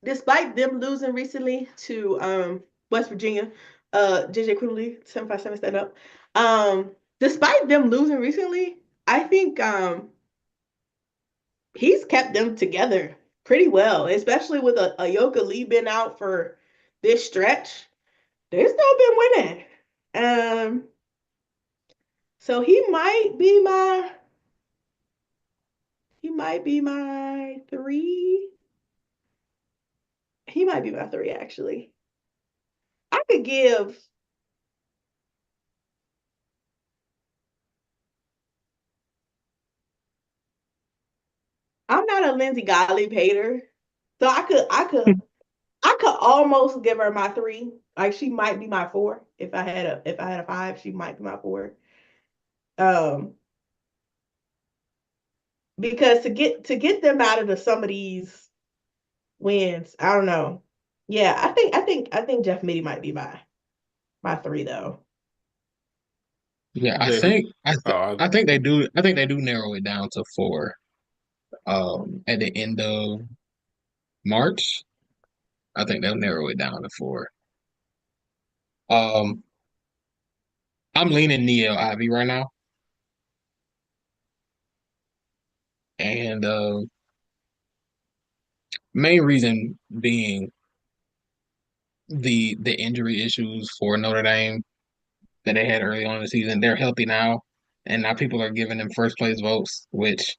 despite them losing recently to West Virginia, JJ Quigley 757 stand up. Despite them losing recently, I think he's kept them together pretty well, especially with a Yoka Lee been out for this stretch. They've still been winning. So he might be my 3. He might be my 3 actually. I could give I'm not a Lindsay Gottlieb hater. So I could almost give her my 3. Like she might be my 4. If I had a 5, she might be my 4. Um because to get them out of some of these wins, I don't know. Yeah, I think Jeff Mittie might be my 3 though. Yeah, Jay, who? I think they do. I think they do narrow it down to 4. At the end of March, I think they'll narrow it down to 4. Um, I'm leaning Niele Ivey right now, and main reason being the injury issues for Notre Dame that they had early on in the season. They're healthy now, and now people are giving them first place votes, which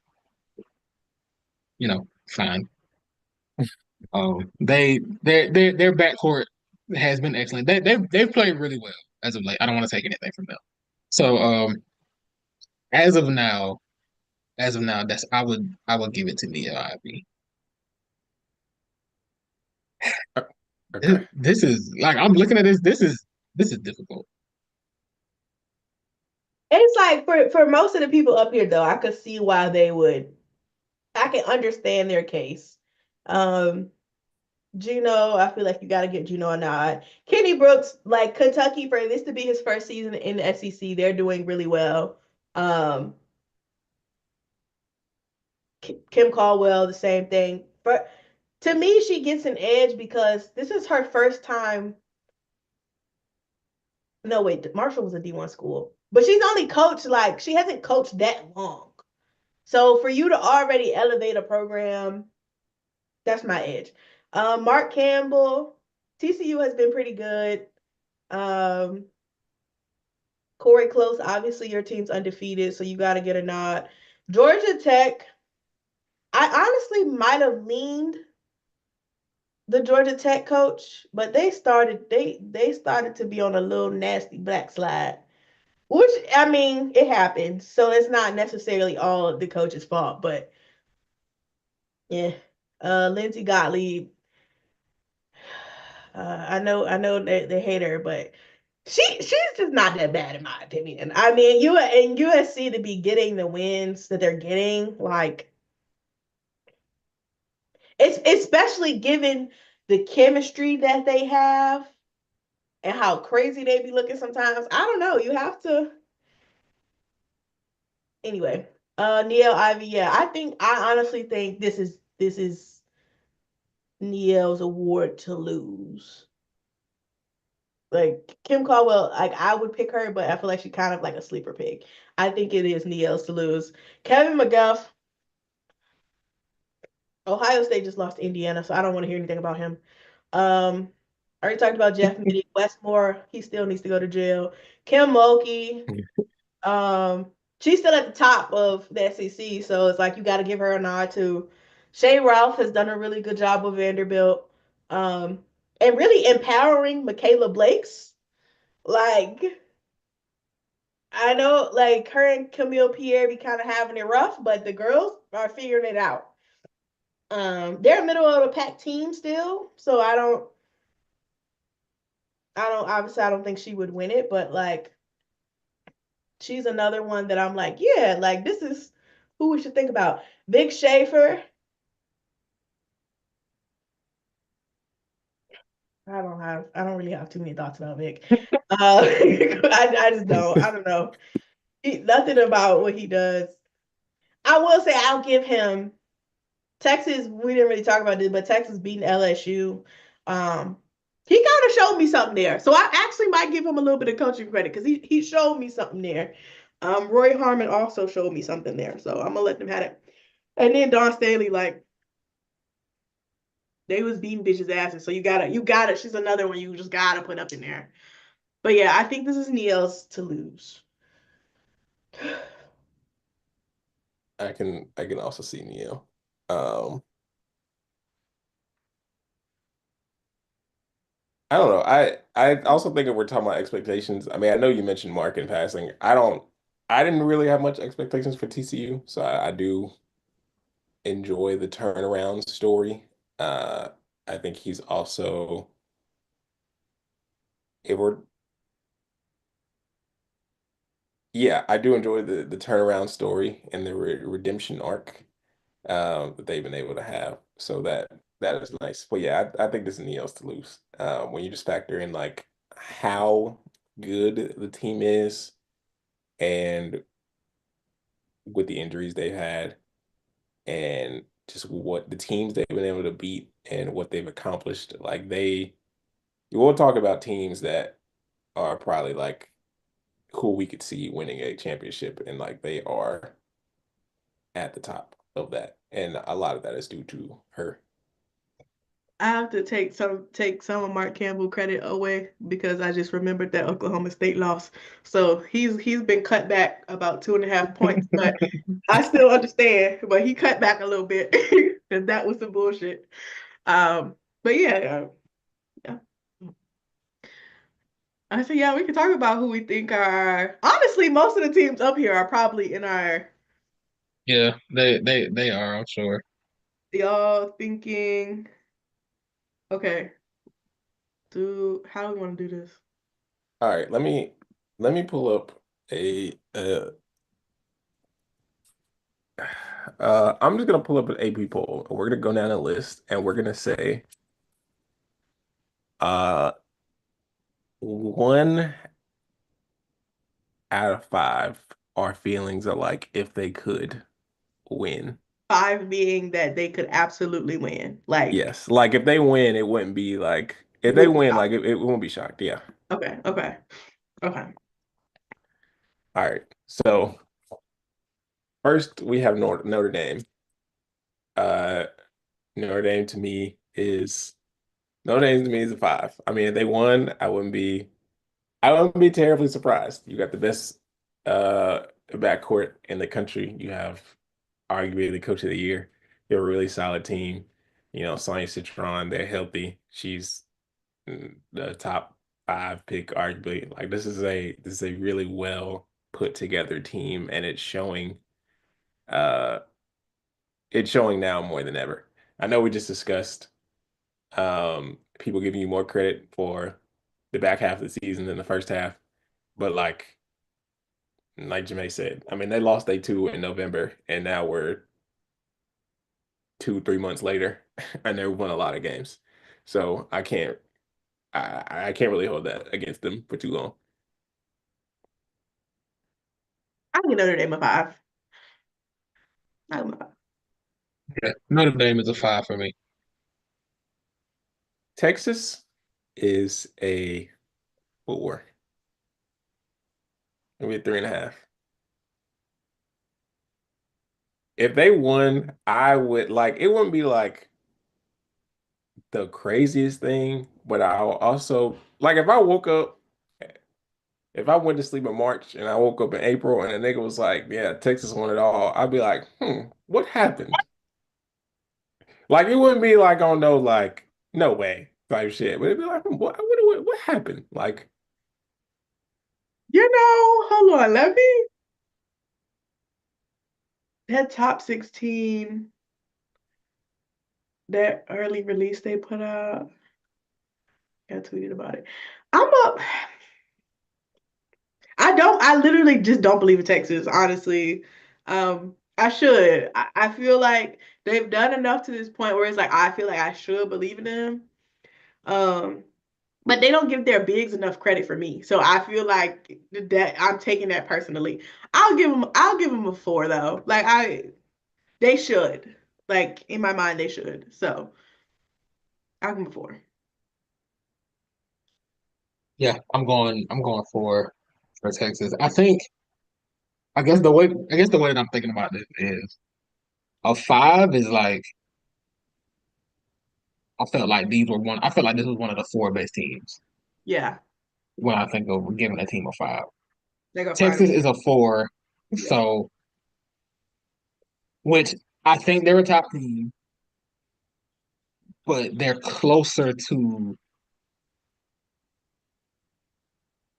fine. Their backcourt has been excellent. They've played really well as of late. I don't want to take anything from them. So as of now, that's I would give it to Niele Ivey. Okay. This is like I'm looking at this. This is difficult. It's like for most of the people up here though, I could see why they would. I can understand their case. Juno, I feel like you got to get Juno a nod. Kenny Brooks, like Kentucky, for this to be his first season in the SEC, they're doing really well. Kim Caldwell, the same thing. But to me, she gets an edge because this is her first time. No, wait, Marshall was a D1 school, but she's only coached like she hasn't coached that long. So for you to already elevate a program, that's my edge. Mark Campbell, TCU has been pretty good. Corey Close, obviously your team's undefeated, so you got to get a nod. Georgia Tech, I honestly might have leaned the Georgia Tech coach, but they started to be on a little nasty backslide, which I mean it happens, so it's not necessarily all the coach's fault, but yeah. Lindsay Gottlieb, I know they hate her, but she's just not that bad in my opinion. I mean, you and USC to be getting the wins that they're getting, like it's especially given the chemistry that they have and how crazy they be looking sometimes. I don't know. You have to anyway. Niele Ivey, yeah, I honestly think this is Niele's award to lose. Like Kim Caldwell, like I would pick her, but I feel like she's kind of like a sleeper pick. I think it is Niele's to lose. Kevin McGuff, Ohio State just lost to Indiana, so I don't want to hear anything about him. I already talked about Jeff Mittie. Westmore, he still needs to go to jail. Kim Mulkey, she's still at the top of the SEC, so it's like you got to give her a nod too. Shay Ralph has done a really good job with Vanderbilt, and really empowering Michaela Blake's. Like I know, like her and Camille Pierre be kind of having it rough, but the girls are figuring it out. They're a middle of the pack team still, so obviously I don't think she would win it, but like she's another one that I'm like, yeah, like this is who we should think about. Vic Schaefer. I don't really have too many thoughts about Vic. I just don't. I don't know. Nothing about what he does. I will say I'll give him Texas. We didn't really talk about this, but Texas beating LSU. He kind of showed me something there. So I actually might give him a little bit of coaching credit because he showed me something there. Roy Harmon also showed me something there. So I'm gonna let them have it. And then Dawn Staley, like they was beating bitches' asses. So you gotta, she's another one you just gotta put up in there. But yeah, I think this is Niele's to lose. I can also see Niele. Um, I don't know. I also think if we're talking about expectations, I mean, I know you mentioned Mark in passing. I didn't really have much expectations for TCU, so I do enjoy the turnaround story. Uh, I think he's also if we're yeah, I do enjoy the turnaround story and the redemption arc that they've been able to have. So that is nice. But yeah, I think this is Niele's to lose. When you just factor in like how good the team is and with the injuries they've had and just what the teams they've been able to beat and what they've accomplished. Like you will talk about teams that are probably like who we could see winning a championship and like they are at the top of that. And a lot of that is due to her. I have to take some of Mark Campbell credit away because I just remembered that Oklahoma State loss. So he's been cut back about 2.5 points, but I still understand. But he cut back a little bit because that was some bullshit. But yeah, yeah. I said, yeah, we can talk about who we think are. Honestly, most of the teams up here are probably in our. Yeah, they are, I'm sure. Y'all thinking, okay, how do we want to do this? All right, let me pull up a I'm just gonna pull up an AP poll. We're gonna go down the list and we're gonna say uh 1 out of 5 our feelings are like if they could win. 5 being that they could absolutely win. Like, Yes, like if they win, it wouldn't be like you if they would be win, shocked. like it won't be shocked. Yeah. Okay, okay, okay. All right. So first we have Notre Dame. Uh, Notre Dame to me is Notre Dame to me is a 5. I mean, if they won, I wouldn't be terribly surprised. You got the best backcourt in the country. You have arguably the coach of the year. You have a really solid team. You know, Sonya Citron, they're healthy. She's the top 5 pick, arguably. Like this is a really well put together team, and uh it's showing now more than ever. I know we just discussed people giving you more credit for the back half of the season than the first half, but like Jemay said, I mean they lost day 2 in November, and now we're 2, 3 months later, and they won a lot of games. So I can't really hold that against them for too long. I give Notre Dame a 5. I give them a 5. Yeah. Notre Dame is a 5 for me. Texas is a 4. Maybe a 3.5. If they won, I would like it wouldn't be like the craziest thing, but I'll also like if I went to sleep in March and I woke up in April and a nigga was like, yeah, Texas won it all, I'd be like, what happened? Like it wouldn't be like on no like no way type shit, but it'd be like, what happened? Like Hold on, let me. That top 16, that early release they put out, I tweeted about it. I'm up. I literally just don't believe in Texas, honestly. I should. I feel like they've done enough to this point where it's like I feel like I should believe in them. Um, but they don't give their bigs enough credit for me. So I feel like that I'm taking that personally. I'll give them a 4 though. They should. Like in my mind they should. So I'll give them a 4. Yeah, I'm going for Texas. I guess the way that I'm thinking about this is a 5 is like I felt like this was one of the 4 best teams Yeah. when I think of giving a team a 5. They go find Texas them. is a 4, Yeah. so which I think they're a top team, but they're closer to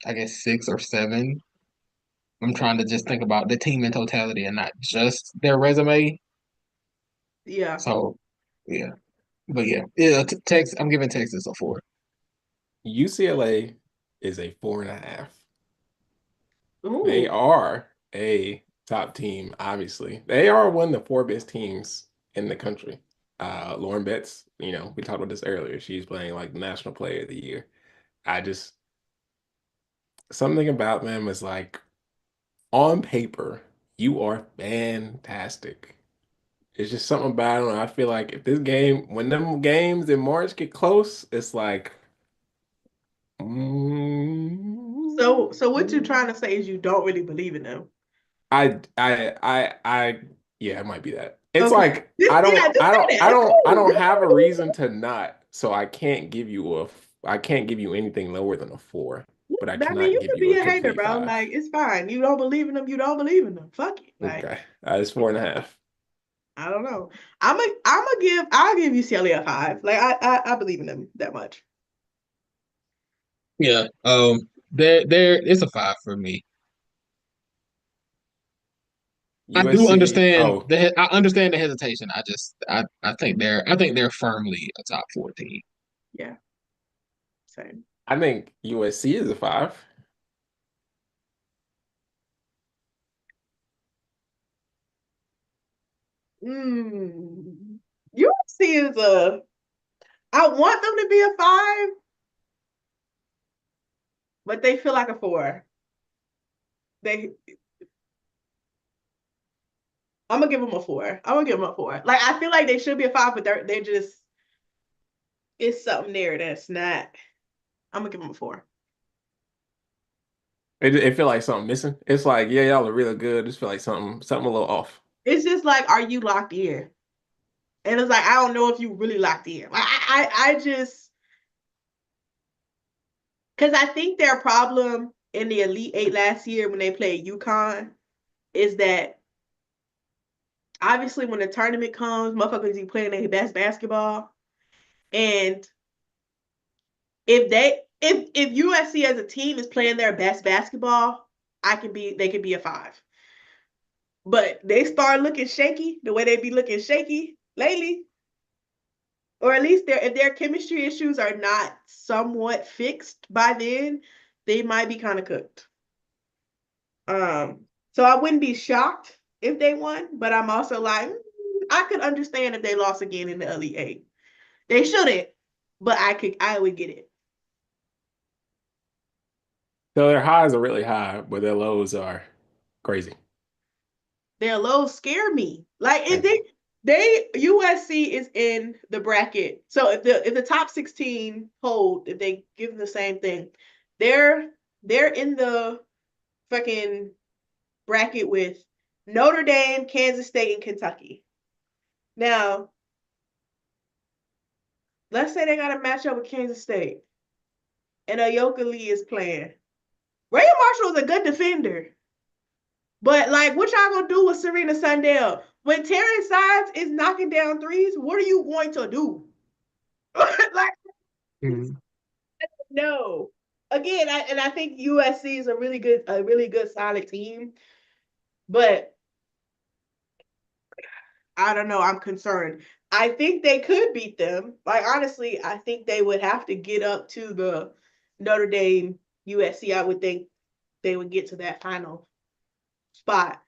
I guess 6 or 7. I'm trying to just think about the team in totality and not just their resume. Yeah. So yeah, but yeah. Texas. I'm giving Texas a 4. UCLA is a 4.5. They Ooh. are a top team, obviously. They are one of the 4 best teams in the country. Lauren Betts, we talked about this earlier. She's playing like National Player of the Year. I just something about them is like on paper, you are fantastic. It's just something about them. I feel like if this game, when them games in March get close, it's like, So what you're trying to say is you don't really believe in them. yeah, it might be that. It's Okay. like Just yeah, just say that. It's I cool. don't You have a don't reason to not, so I can't give you anything lower than a 4, but I I mean, cannot you give can you be a a hater, complete bro. 5. Like it's fine. You don't believe in them. You don't believe in them. Fuck it. Like Okay, it's 4.5. I don't know. I'll give UCLA a 5. Like I believe in them that much. Yeah. There it's a 5 for me. I do USC. understand Oh, I understand the hesitation. I think they're firmly a top 4 team. Yeah, same. I think USC is a 5. USC is I want them to be a 5, but they feel like a 4. They I'm gonna give them a 4. I'm gonna give them a 4. Like I feel like they should be a 5, but they're just it's something there that's not. I'm gonna give them a 4. It feel like something missing. It's like, yeah, y'all are really good. Just feel like something a little off. It's just like, are you locked in? And it's like I don't know if you really locked in. Like I just because I think their problem in the Elite Eight last year when they played UConn is that obviously when the tournament comes, motherfuckers be playing their best basketball. And if USC as a team is playing their best basketball, they can be a 5. But they start looking shaky the way they be looking shaky lately, or at least if their chemistry issues are not somewhat fixed by then, they might be kind of cooked. So I wouldn't be shocked if they won, but I'm also like, I could understand if they lost again in the Elite Eight. They shouldn't, but I would get it. So their highs are really high, but their lows are crazy. Their lows scare me. Like if they USC is in the bracket. So if the top 16 hold, if they give them the same thing, they're in the fucking bracket with Notre Dame, Kansas State, and Kentucky. Now, let's say they got a matchup with Kansas State and Ayoka Lee is playing. Ray Marshall is a good defender. But like what y'all gonna do with Serena Sundell? When Terrence Sides is knocking down threes, what are you going to do? Like no. Again, I think USC is a really good solid team. But I don't know. I'm concerned. I think they could beat them. Like honestly, I think they would have to get up to the Notre Dame USC. I would think they would get to that final spot.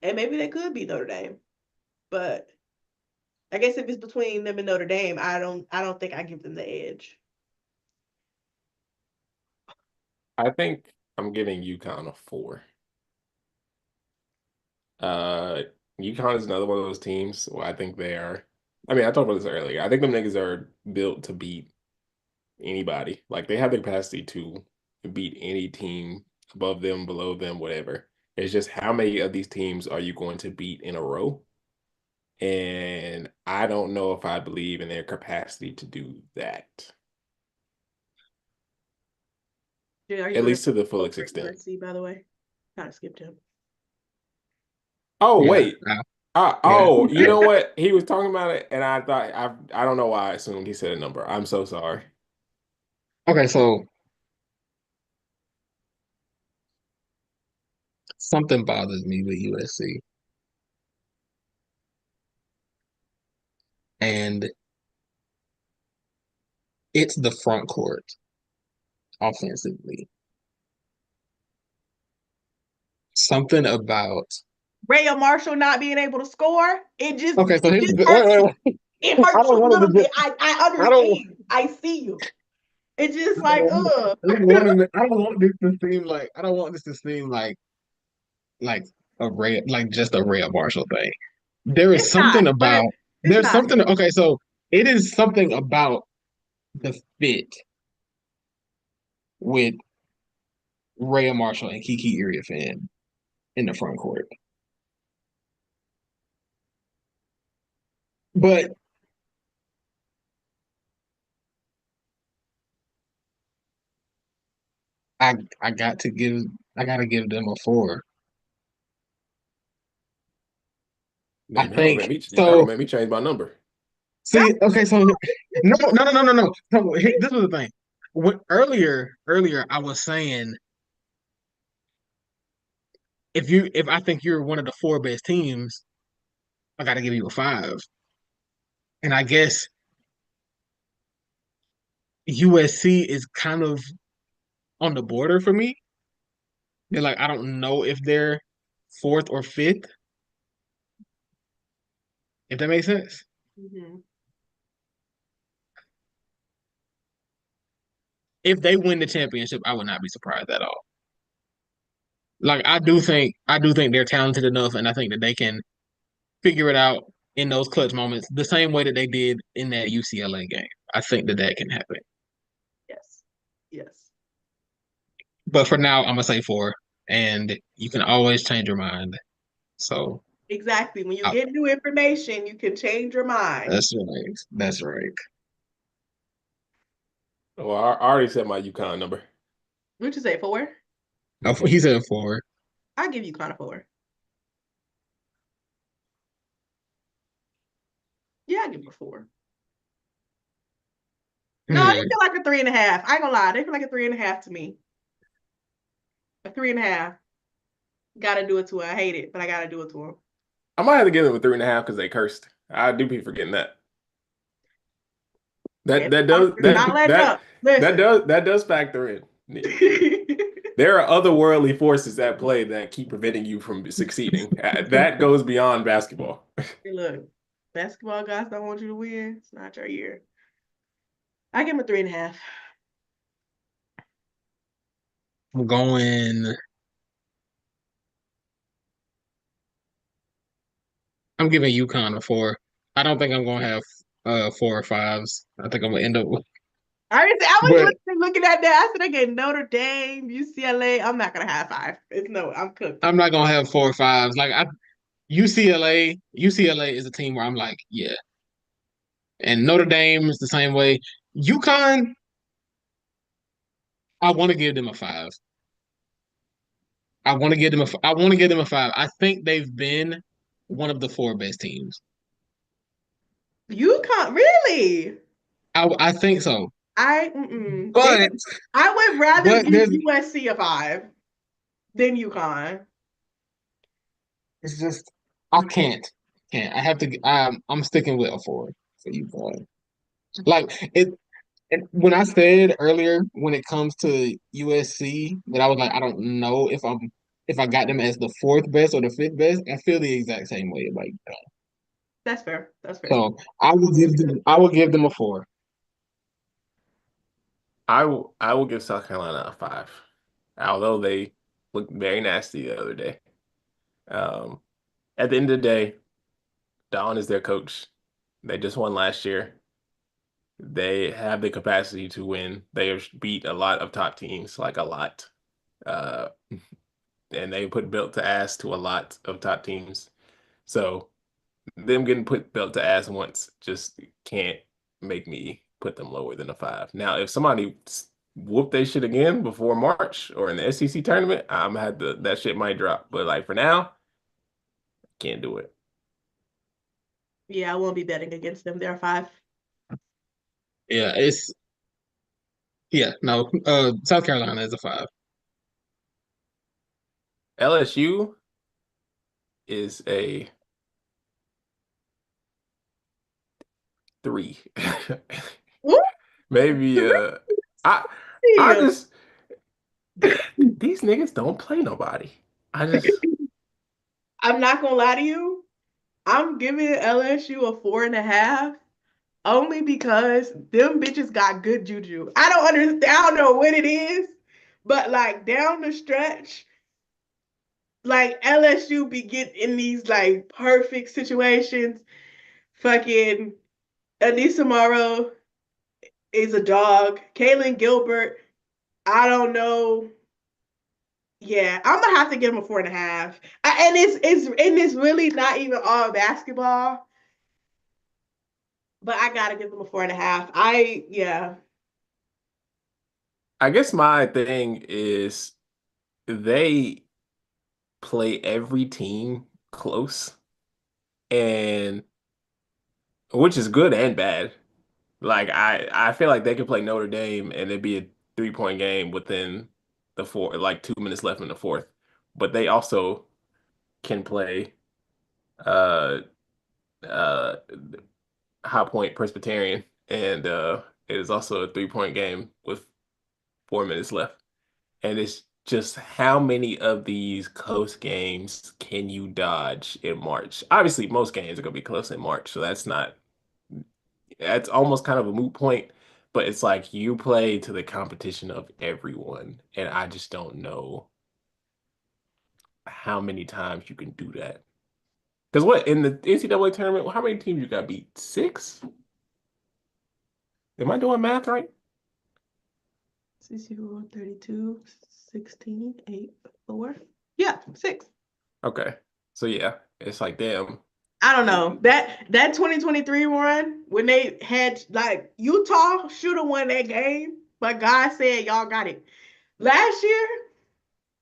And maybe they could beat Notre Dame. But I guess if it's between them and Notre Dame, I don't think I give them the edge. I think I'm giving UConn a 4. Uh, UConn is another one of those teams where I think they are. I mean, I talked about this earlier. I think them niggas are built to beat anybody. Like they have the capacity to beat any team above them, below them, whatever. It's just how many of these teams are you going to beat in a row? And I don't know if I believe in their capacity to do that. Yeah, are you At gonna least to the go fullest for extent. USC, by the way? Kind of skipped him. Oh, Yeah. wait. Yeah. Oh, you know what? He was talking about it, and I thought I don't know why I assumed he said a number. I'm so sorry. Okay, so something bothers me with USC. And it's the front court offensively. Something about Ray Marshall not being able to score, okay. So it here's just wait, hurts wait, you. wait. It I hurts you don't a want little to just. bit. I I don't. understand. I see you. It's just I like, don't, ugh. I don't want this to seem like. I don't want this to seem like a Ray, like just a Ray Marshall thing. There is It's not, something but about. it's There's not. something. Okay, so it is something about the fit with Ray Marshall and Kiki Area fan in the front court. But I I got to give I gotta give them a 4. I Damn, think y'all gonna so. make me change my number. See, okay, so no. So this was the thing. Earlier, I was saying if I think you're one of the 4 best teams, I got to give you a 5. And I guess USC is kind of on the border for me. They're like I don't know if they're fourth or fifth. If that makes sense. Mm-hmm. If they win the championship, I would not be surprised at all. Like I do think they're talented enough, and I think that they can figure it out in those clutch moments, the same way that they did in that UCLA game. I think that can happen. Yes. Yes. But for now, I'm gonna say four, and you can always change your mind. So Exactly. When you I, get new information, you can change your mind. that's right. That's right. Well, I already said my UConn number. What'd you say, 4? No, he said four. I'll give you kind of 4. Yeah, I'll give you a 4. No, they Hmm. feel like a 3.5. I ain't gonna lie. They feel like a 3.5 to me. A 3.5. Gotta do it to her. I hate it, but I gotta do it to him. I might have to give them a 3.5 because they cursed. I do be forgetting that. That that does Not letting up. Listen. that does factor in. There are otherworldly forces at play that keep preventing you from succeeding. That goes beyond basketball. Hey, look, basketball guys don't want you to win. It's not your year. I give him a 3.5. I'm going. I'm giving UConn a four. I don't think I'm gonna have 4 or 5s. I think I'm gonna end up with. I was But looking at that. I said, again, Notre Dame, UCLA. I'm not gonna have 5. It's no, I'm cooked. I'm not gonna have 4 or 5s. UCLA is a team where I'm like, yeah. And Notre Dame is the same way. UConn, I want to give them a 5. I want to give them a 5. I think they've been one of the 4 best teams. UConn, really? I think so. They, But I would rather but give there's USC a 5 than UConn. it's just I can't. I have to. I'm sticking with a 4 for UConn. Like when I said earlier, when it comes to USC, that I was like, I don't know if I got them as the 4th best or the 5th best. I feel the exact same way. Like, That's fair. That's fair. so I will give them a 4. I will give South Carolina a 5, although they looked very nasty the other day. Um, at the end of the day, Don is their coach. They just won last year. They have the capacity to win. They have beat a lot of top teams, like a lot. Uh, and they put belt to ass to a lot of top teams. So them getting put belt to ass once just can't make me put them lower than a 5. Now, if somebody whoop they shit again before March or in the SEC tournament, I'm had to that shit might drop. But like for now, can't do it. Yeah, I won't be betting against them. They're 5. Yeah, no. South Carolina is a 5. LSU is a 3. What? Maybe I I Really? just these niggas don't play nobody. I just I'm not gonna lie to you. I'm giving LSU a 4.5 only because them bitches got good juju. I don't understand. I don't know what it is, but like down the stretch, like LSU be getting in these like perfect situations. Fucking Anissa Morrow is a dog. Kaylin Gilbert, I don't know. Yeah, I'm gonna have to give him a 4.5. And it's really not even all basketball, but I gotta give them a 4.5. I guess my thing is they play every team close and which is good and bad. Like I feel like they could play Notre Dame and it'd be a 3-point game within the like 2 minutes left in the fourth. But they also can play uh uh High Point Presbyterian and it is also a 3-point game with 4 minutes left. And it's just how many of these close games can you dodge in March? Obviously, most games are going to be close in March, so that's almost kind of a moot point. But it's like you play to the competition of everyone, and I just don't know how many times you can do that. Because what in the NCAA tournament, how many teams you got beat? 6? Am I doing math right? 32, 16, 8, 4. Yeah, 6. Okay. So yeah, it's like damn. I don't know. That 2023 run, when they had like Utah should have won that game, but God said y'all got it. Last year,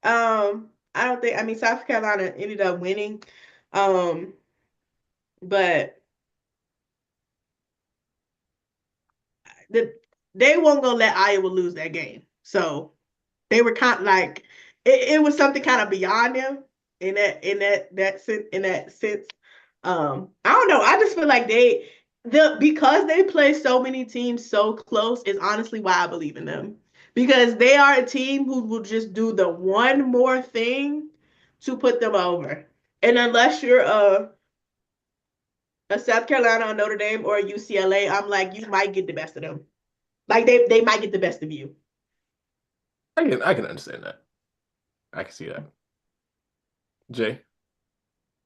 I don't think, I mean, South Carolina ended up winning. But they weren't gonna let Iowa lose that game. So they were kind of like it was something kind of beyond them in that sense. I don't know. I just feel like because they play so many teams so close is honestly why I believe in them. Because they are a team who will just do the one more thing to put them over. And unless you're a South Carolina or Notre Dame or a UCLA, I'm like, you might get the best of them. Like they might get the best of you. I can understand that. I can see that. Jay.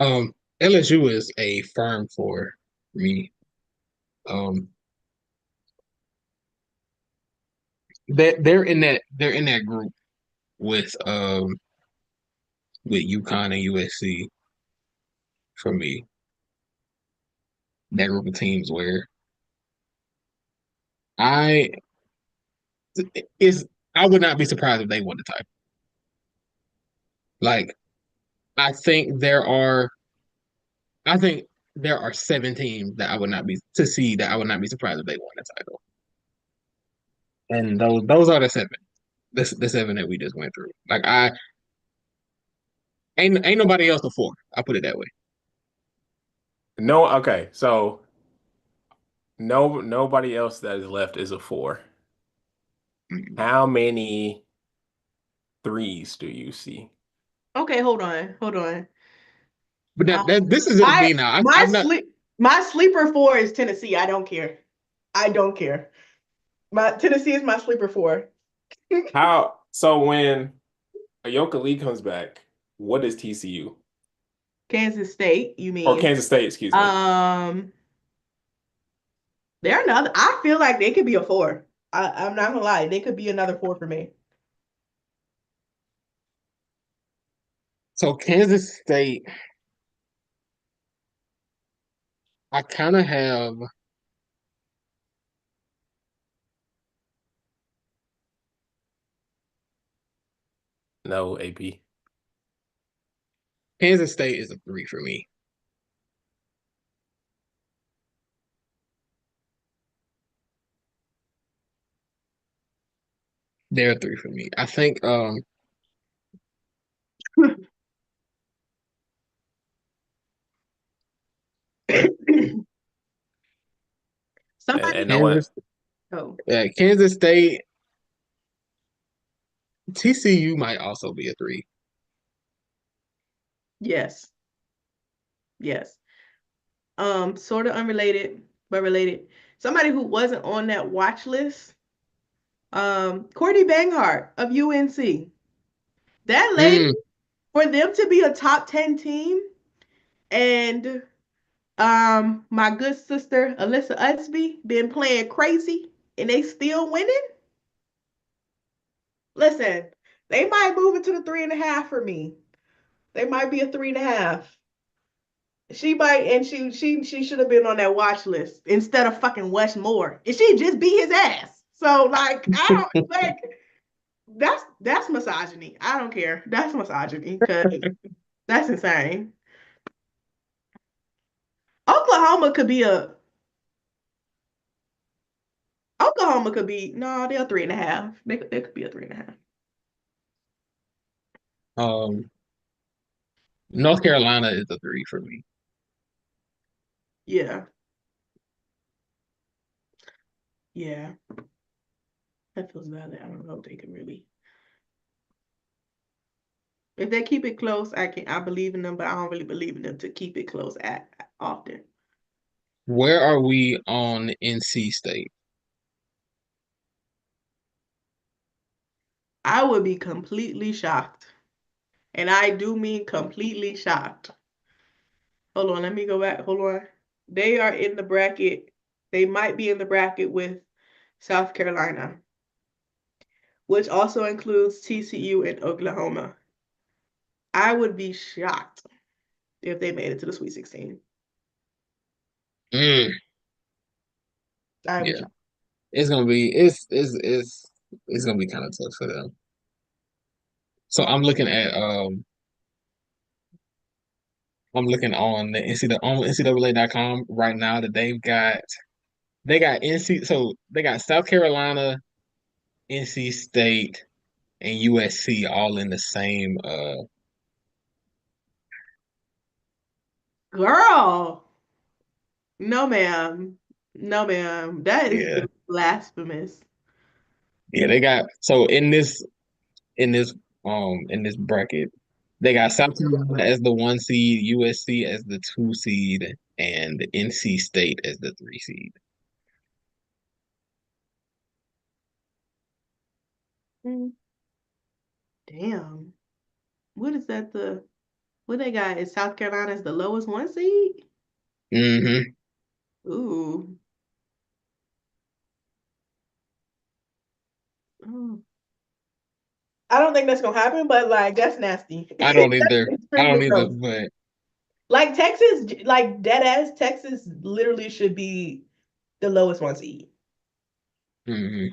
LSU is a firm for me. Um, they're in that group with UConn and USC for me. That group of teams where I is I would not be surprised if they won the title. Like I think there are I think there are 7 teams that I would not be surprised if they won the title. And those are the 7. The 7 that we just went through. Like I ain't nobody else a 4. I'll put it that way. No, okay. So nobody else that is left is a 4. How many 3s do you see? Okay, hold on. But Um, this is just my me now. my I'm not. sleep my sleeper 4 is Tennessee. I don't care. I don't care. My Tennessee is my sleeper 4. So when Ayoka Lee comes back, what is TCU? Kansas State, you Or mean? Kansas State, excuse me. They're another. I feel like they could be a 4. I'm not gonna lie, they could be another 4 for me. So Kansas State, I kind of have. No, AP. Kansas State is a 3 for me. They're a 3 for me. I think. Somebody. And no one. Oh, Kansas State, TCU might also be a 3. yes. Yes. Sort of unrelated, but related. Somebody who wasn't on that watch list. Courtney Banghart of UNC. That lady, Mm, for them to be a top 10 team, and my good sister Alyssa Utsby been playing crazy and they still winning. Listen, they might move into the 3.5 for me. They might be a 3.5. She might, and she should have been on that watch list instead of fucking Wes Moore. And she just beat his ass. So like, I don't like that's misogyny. I don't care. That's misogyny because that's insane. Oklahoma could be a Oklahoma could be no, they're 3.5. They could be a 3.5. um, North Carolina is a 3 for me. Yeah, yeah. That feels valid. I don't know if they can really. If they keep it close, I believe in them, but I don't really believe in them to keep it close at often. Where are we on NC State? I would be completely shocked. And I do mean completely shocked. Hold on, let me go back. Hold on. They are in the bracket. They might be in the bracket with South Carolina, which also includes TCU and Oklahoma. I would be shocked if they made it to the Sweet 16. Mm, I would be yeah, shocked. it's gonna be it's gonna be kind of tough for them. So I'm looking on the NCAA.com right now that they got NC so they got South Carolina, NC State, and USC all in the same Girl, no ma'am. No ma'am. That is yeah. blasphemous. Yeah, they got so in this in this bracket, they got South Carolina as the 1 seed, USC as the 2 seed, and NC State as the 3 seed. Mm, damn. What is that what they got? Is South Carolina is the lowest 1 seed? Mm-hmm. Ooh. Oh. I don't think that's gonna happen, but like that's nasty. I don't That's either. I extremely don't either, gross. but Like Texas, like dead ass Texas literally should be the lowest 1 seed. mhm.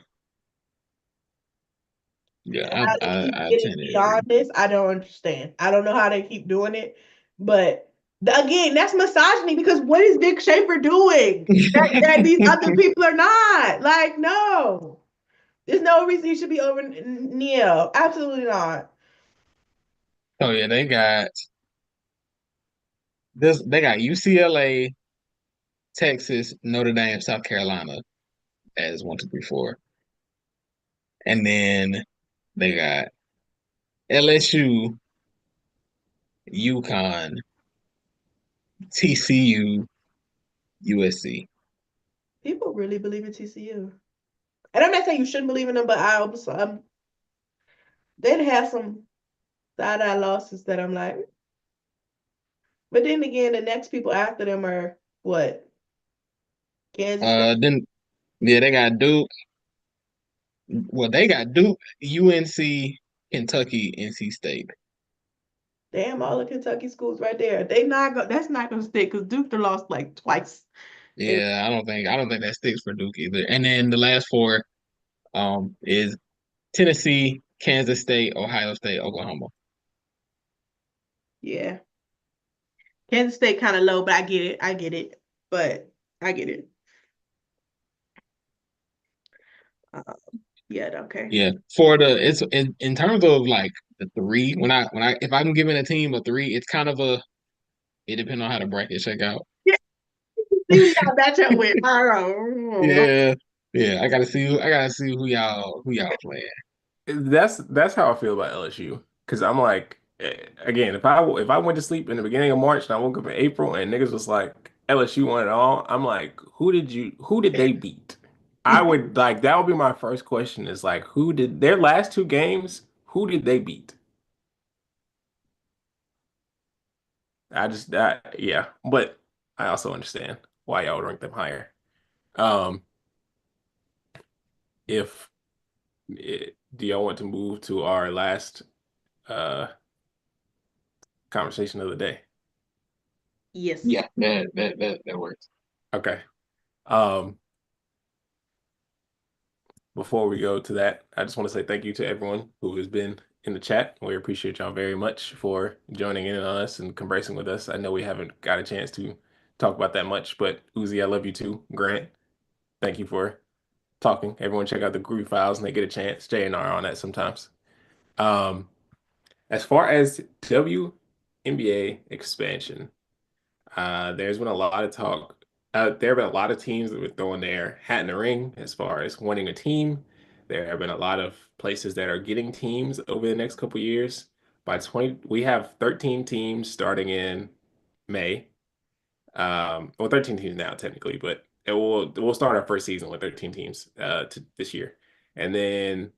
Yeah, And how they keep I getting tend to beyond agree. this, I don't understand. I don't know how they keep doing it, but again, that's misogyny because what is Dick Schaefer doing that these other people are not? Like, no, there's no reason you should be over Niele. Absolutely not. Oh yeah, they got this. They got UCLA, Texas, Notre Dame, South Carolina as 1, 2, 3, 4, and then they got LSU, UConn, TCU, USC. People really believe in TCU. And I'm not saying you shouldn't believe in them, but they'd have some side-eye losses that I'm like, but then again, the next people after them are what? Kansas State. Then yeah, they got Duke. Well, they got Duke, UNC, Kentucky, NC State. Damn, all the Kentucky schools right there. They not go. That's not gonna stick because Duke done lost like twice. And Yeah, I don't think that sticks for Duke either. And then the last four is Tennessee, Kansas State, Ohio State, Oklahoma. yeah, Kansas State kind of low, but I get it. I get it. But I get it. Uh, yeah, okay. Yeah, for the it's in terms of like the three. When I if I'm giving a team a three, it's kind of a it depends on how the bracket check out. Yeah, see who y'all match up with. I don't know. Yeah, yeah. I gotta see who y'all playing. That's how I feel about LSU. Because I'm like, again, if I went to sleep in the beginning of March and I woke up in April and niggas was like LSU won it all, I'm like, who did they beat? I would like that would be my first question is like, who did their last two games? Who did they beat? Yeah, but I also understand why y'all would rank them higher. Um, if do y'all want to move to our last uh conversation of the day? Yes. Yeah, that works. Okay. Um, before we go to that, I just want to say thank you to everyone who has been in the chat. We appreciate y'all very much for joining in on us and conversing with us. I know we haven't got a chance to talk about that much, but Uzi, I love you too. Grant, thank you for talking. Everyone check out the group files and they get a chance. J and R on that sometimes. Um, as far as WNBA expansion, there's been a lot of talk. There have been a lot of teams that were throwing their hat in the ring as far as winning a team. There have been a lot of places that are getting teams over the next couple years. We have 13 teams starting in May. Well, 13 teams now technically, but we'll start our first season with 13 teams this year. And then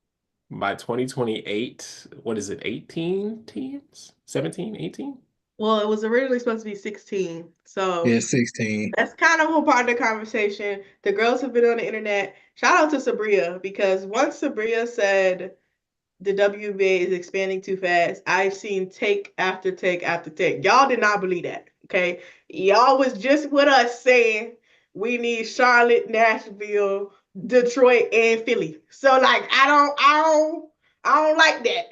by 2028, what is it, 18 teams? 17, 18? Well, it was originally supposed to be 16. So Yeah, 16. that's kind of a part of the conversation. The girls have been on the internet. Shout out to Sabria, because once Sabria said the WNBA is expanding too fast, I've seen take after take after take. Y'all did not believe that, okay? Y'all was just with us saying we need Charlotte, Nashville, Detroit, and Philly. So like, I don't like that.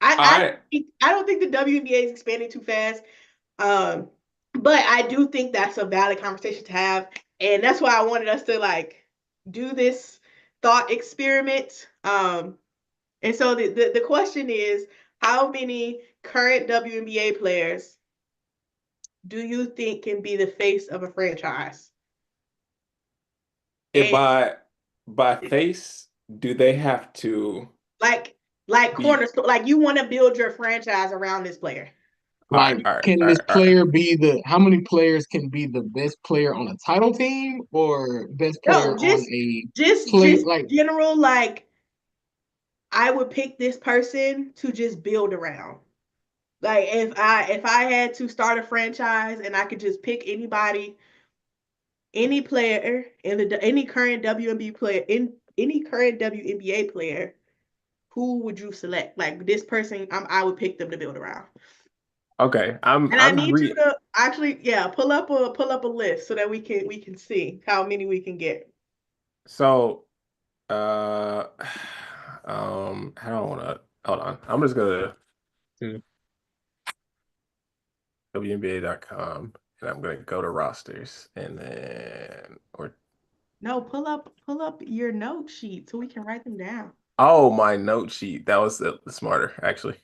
I I don't think the WNBA is expanding too fast. But I do think that's a valid conversation to have, and that's why I wanted us to like do this thought experiment. And so the question is, how many current WNBA players do you think can be the face of a franchise? if And by face, do they have to like be cornerstone, like you want to build your franchise around this player. all Like, right, all right, can all this right, all right. player be how many players can be the best player on a title team or best player No, on a just play? Like, general, like I would pick this person to just build around. Like if I had to start a franchise and I could just pick anybody, any player in any current WNBA player, in any current WNBA player, who would you select? Like this person, I would pick them to build around. Okay, And I need you to actually, yeah, pull up a list so that we can see how many we can get. So, how do I want to hold on? I'm just gonna WNBA.com and I'm gonna go to rosters and then No, pull up your note sheet so we can write them down. oh, my note sheet. That was smarter actually.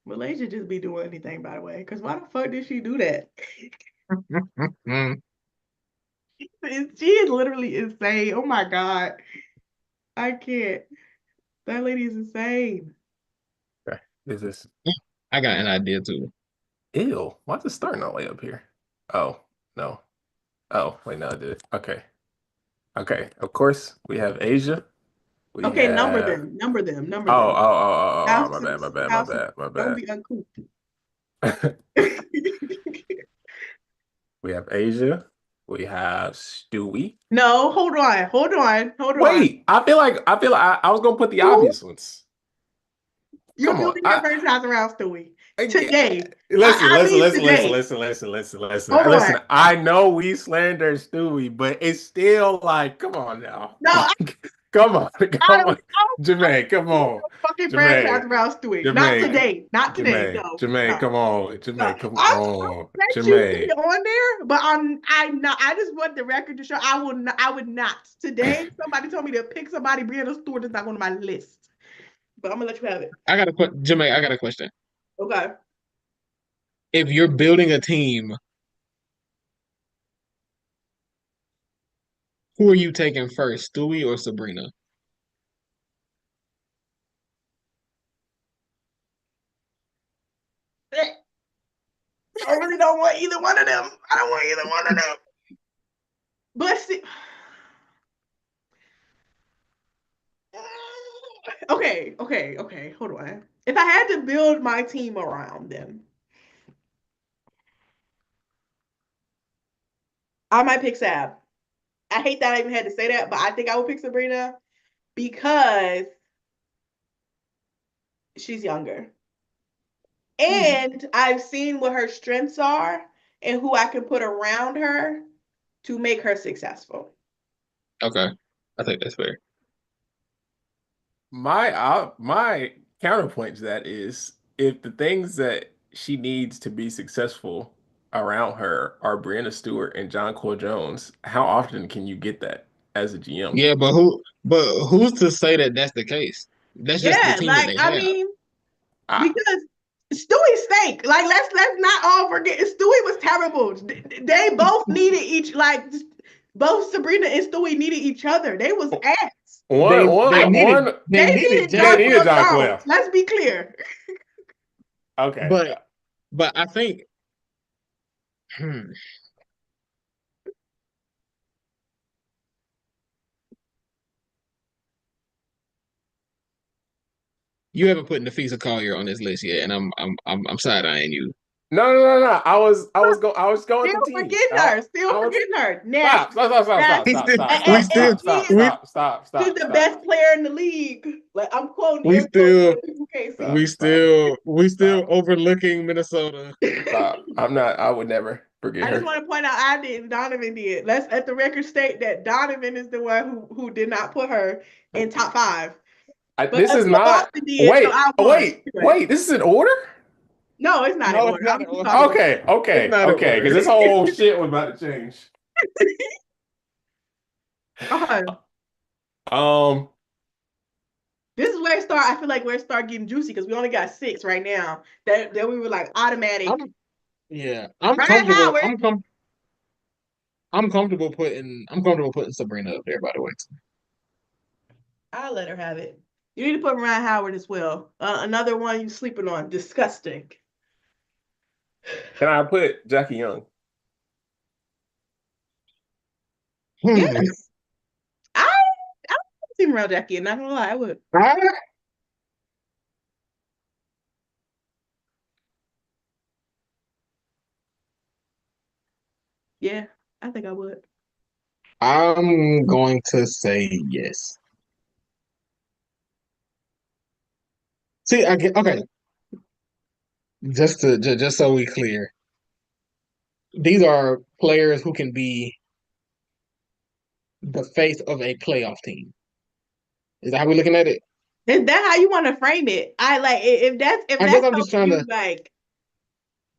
Malaysia just be doing anything, by the way. Because why the fuck did she do that? She is literally insane. Oh my God. I can't. That lady is insane. Okay, is this I got an idea too. ew? Why is it starting all the way up here? Oh no. Oh wait, no, I did it. Okay. Okay. Of course, we have Asia. We Okay, number have them. Number them. Number oh, oh, them. oh, oh, oh, my bad, my Thousands. bad, my Thousands. bad, my Don't bad. be uncouth. We have Asia. We have Stewie. No, hold on. Hold on. Hold on. Wait, I feel like I was gonna put the Who? obvious ones. You're Come on. building your franchise around Stewie. I- Today. listen, I listen, mean listen, listen, today. listen, listen, listen, listen. Hold on. Listen, I know we slander Stewie, but it's still like, come on now. No, Come on, I come don't on. Jemay, come on. fucking franchise Jemay, around Stewie. Not Jemay, today. Not today. Jemay, No. Jemay, No. come on. No. Jemay, come I'll on. let you be Jemay. on there, but I'm not. I just want the record to show I will not. I would not today. Somebody told me to pick somebody. Brianna Stewart is not on my list, but I'm gonna let you have it. I got a Jemay, I got a question. Okay. If you're building a team, who are you taking first, Stewie or Sabrina? I really don't want either one of them. I don't want either one of them. But see, okay. Hold on. If I had to build my team around them, I might pick Sab. I hate that I even had to say that, but I think I would pick Sabrina because she's younger. And I've seen what her strengths are and who I can put around her to make her successful. Okay, I think that's fair. My counterpoint to that is if the things that she needs to be successful around her are Brianna Stewart and John Cole Jones, how often can you get that as a GM? Yeah, but who's to say that that's the case? That's just the Yeah, team that like they I have. mean, I, because Stewie stank. Like let's not all forget Stewie was terrible. They both needed each both Sabrina and Stewie needed each other. They was ass. They needed They needed Jay. John needed Paul John Jones. Quayle. Let's be clear. Okay. But I think you haven't put Nafisa Collier on this list yet, and I'm side eyeing you. No. I was going Still to teams. forgetting her. Still forgetting her. Stop. She's the best player in the league. Like I'm quoting We air quotes still so people can't see. we still overlooking Minnesota. Stop. I would never forget I just her. want to point out I did. Donovan did. Let's let the record state that Donovan is the one who did not put her in top 5. But This is not. Boston did, so I won. Wait. This is in order? No, it's not in No, order. it's not I'm in just order. talking Okay. It's not in order. Because this whole shit was about to change. about- This is where it start. I feel like where it start getting juicy because we only got 6 right now. That we were like automatic. I'm Ryan comfortable. Howard. I'm comfortable putting Sabrina up there. By the way, I'll let her have it. You need to put Ryan Howard as well. Another one you sleeping on. Disgusting. Can I put Jackie Young? Yes. I don't see around Jackie. Not gonna lie, I would. Yeah, I think I would. I'm going to say yes. See, I get okay. Just so we clear, these are players who can be the face of a playoff team. Is that how we're looking at it? Is that how you want to frame it? I like if that's I guess I'm just trying to like.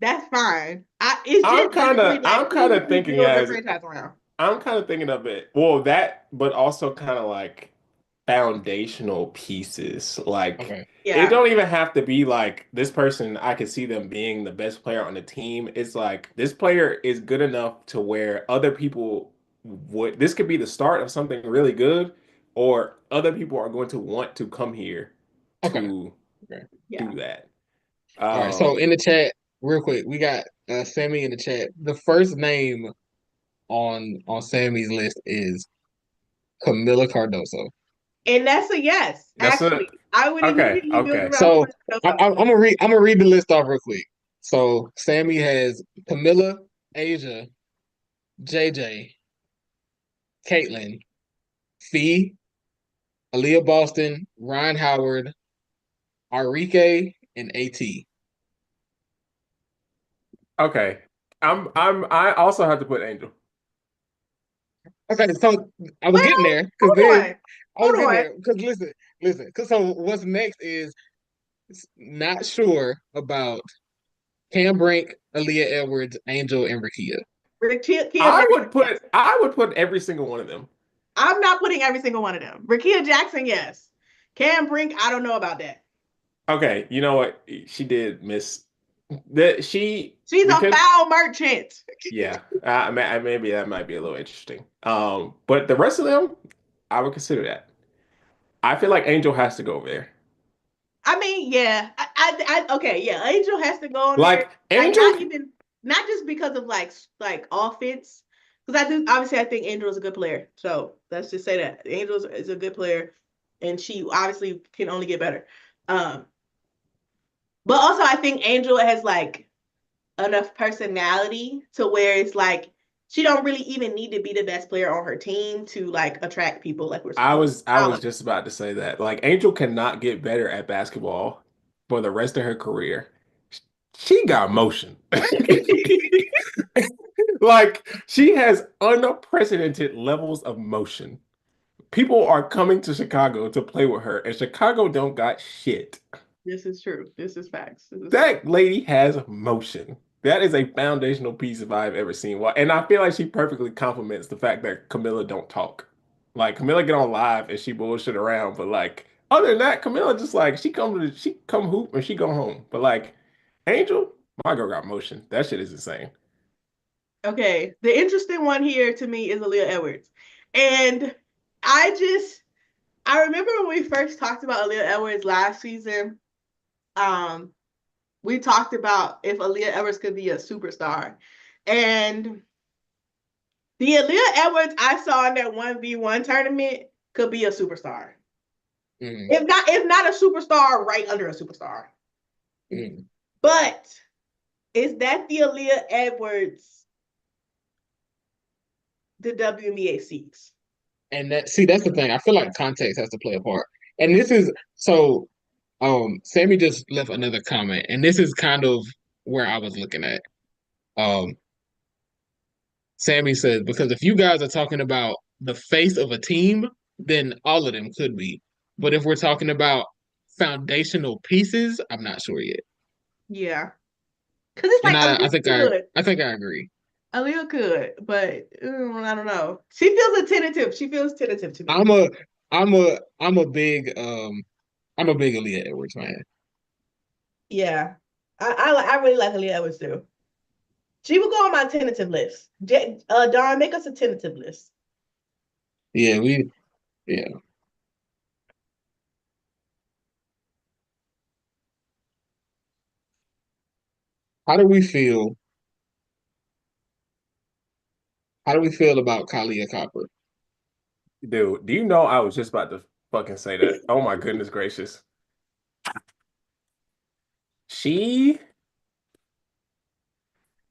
That's fine. It's I'm just kind literally, of thinking build the as franchise around. I'm kind of thinking of it. Well, that, but also kind of like foundational pieces. Like okay. it Yeah. don't even have to be like this person, I could see them being the best player on the team. It's like this player is good enough to where other people would, this could be the start of something really good, or other people are going to want to come here to Yeah. do that. All right. So in the chat, real quick, we got Sammy in the chat. The first name on Sammy's list is Camila Cardoso. And that's a yes. That's Actually, I would immediately build around. So I'm gonna read the list off real quick. So Sammy has Camila, Asia, JJ, Caitlin, Fee, Aaliyah Boston, Ryan Howard, Arike, and AT. Okay. I also have to put Angel. Okay, so I was getting there because then I was getting there because listen. Because so what's next is not sure about Cam Brink, Aaliyah Edwards, Angel, and Rakia. I would put every single one of them. I'm not putting every single one of them. Rakia Jackson, yes. Cam Brink, I don't know about that. Okay, you know what? She did miss that. She's a foul merchant. Yeah, maybe that might be a little interesting. But the rest of them, I would consider that. I feel like Angel has to go over there. I mean, yeah, okay, yeah, Angel has to go on like there. Angel, not just because of like offense, because I think Angel is a good player. So let's just say that Angel is a good player, and she obviously can only get better. But also I think Angel has like enough personality to where it's like she don't really even need to be the best player on her team to like attract people like we're supposed I was just about to say that. Like Angel cannot get better at basketball for the rest of her career. She got motion. Like she has unprecedented levels of motion. People are coming to Chicago to play with her, and Chicago don't got shit. This is true. This is facts. That lady has motion. That is a foundational piece if I've ever seen one. And I feel like she perfectly complements the fact that Camilla don't talk. Like Camilla get on live and she bullshit around, but like other than that, Camilla just like she come hoop and she go home. But like Angel, my girl got motion. That shit is insane. Okay, the interesting one here to me is Aaliyah Edwards, and I I remember when we first talked about Aaliyah Edwards last season. We talked about if Aaliyah Edwards could be a superstar, and the Aaliyah Edwards I saw in that 1v1 tournament could be a superstar. Mm. If not a superstar, right under a superstar. Mm. But is that the Aaliyah Edwards the WNBA seeks? And that's the thing. I feel like context has to play a part. And this is so Sammy just left another comment, and this is kind of where I was looking at. Sammy says, because if you guys are talking about the face of a team, then all of them could be. But if we're talking about foundational pieces, I'm not sure yet. Yeah. Because it's And like I think I agree. Aaliyah could, but I don't know. She feels tentative. She feels tentative to me. I'm a big Aaliyah Edwards fan. Yeah. I really like Aaliyah Edwards too. She would go on my tentative list. Don, make us a tentative list. Yeah. How do we feel? How do we feel about Kalia Copper? Dude, do you know I was just about to fucking say that? Oh my goodness gracious. She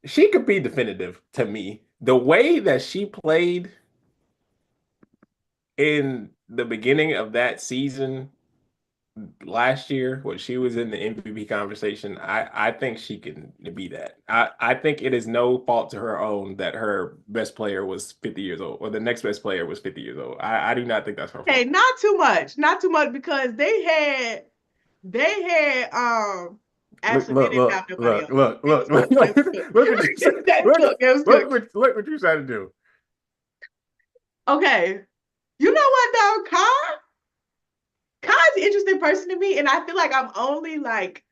could be definitive to me. The way that she played in the beginning of that season last year when she was in the MVP conversation, I think she can be that. I think it is no fault to her own that her best player was 50 years old or the next best player was 50 years old. I do not think that's her fault. Hey, not too much because they had actually they didn't have nobody else. Look what you trying to do. Okay. You know what though, Kai's an interesting person to me, and I feel like I'm only like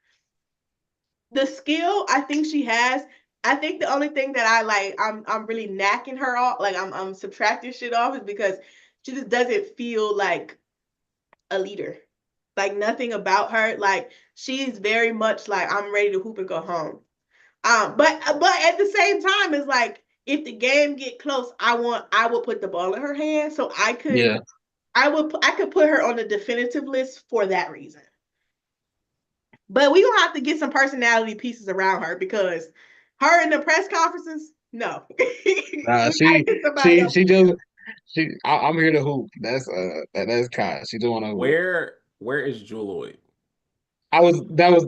the skill I think she has. I think the only thing that I like, I'm really knacking her off, like I'm subtracting shit off, is because she just doesn't feel like a leader. Like nothing about her. Like she's very much like I'm ready to hoop and go home. But at the same time, it's like if the game get close, I will put the ball in her hand, so I could put her on the definitive list for that reason. But we gonna have to get some personality pieces around her because her in the press conferences, no. I'm here to hoop. That's Kai. She don't want to. Where is Jewel? That's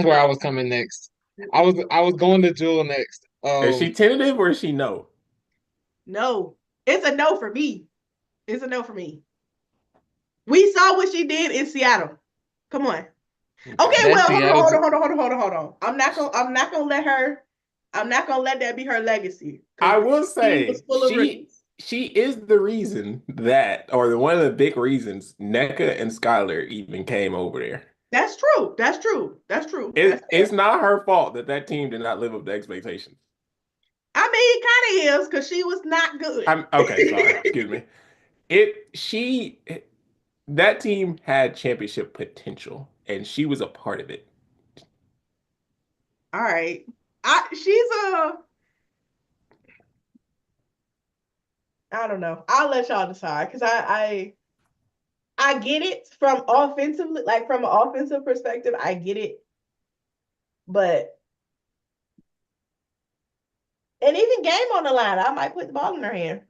where I was coming next. I was going to Jewel next. Is she tentative or is she no? No, it's a no for me. It's a no for me. We saw what she did in Seattle. Come on. Okay, well, hold on. I'm not gonna let that be her legacy. I will say she is the reason that, or one of the big reasons NECA and Skylar even came over there. That's true. It's not her fault that team did not live up to expectations. I mean, it kind of is because she was not good. Okay, sorry. Excuse me. That team had championship potential, and she was a part of it. All right. I don't know. I'll let y'all decide because I get it from offensively, like from an offensive perspective, I get it. But and even game on the line, I might put the ball in her hand.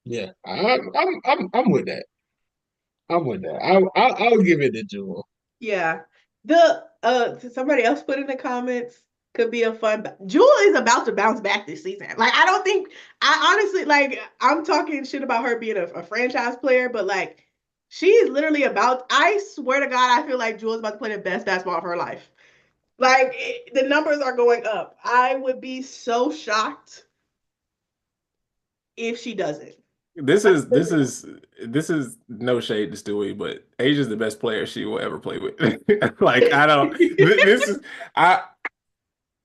Yeah, I'm with that. I'm with that. I'll give it to Jewel. Yeah. Somebody else put in the comments could be a fun. Jewel is about to bounce back this season. Like I honestly like I'm talking shit about her being a franchise player, but like she's literally about. I swear to God, I feel like Jewel's about to play the best basketball of her life. Like the numbers are going up. I would be so shocked if she doesn't. This is no shade to Stewie, but Asia's the best player she will ever play with. Like I don't. This is I.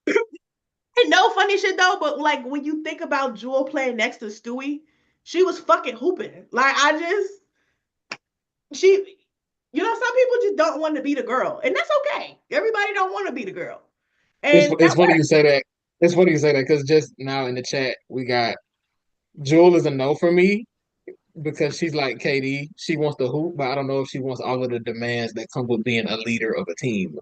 And no funny shit though, but like when you think about Jewel playing next to Stewie, she was fucking hooping. Like she, some people just don't want to be the girl, and that's okay. Everybody don't want to be the girl, and It's that funny you works. say that. It's funny you say that because just now in the chat we got Jewel is a no for me because she's like KD. She wants to hoop, but I don't know if she wants all of the demands that come with being a leader of a team.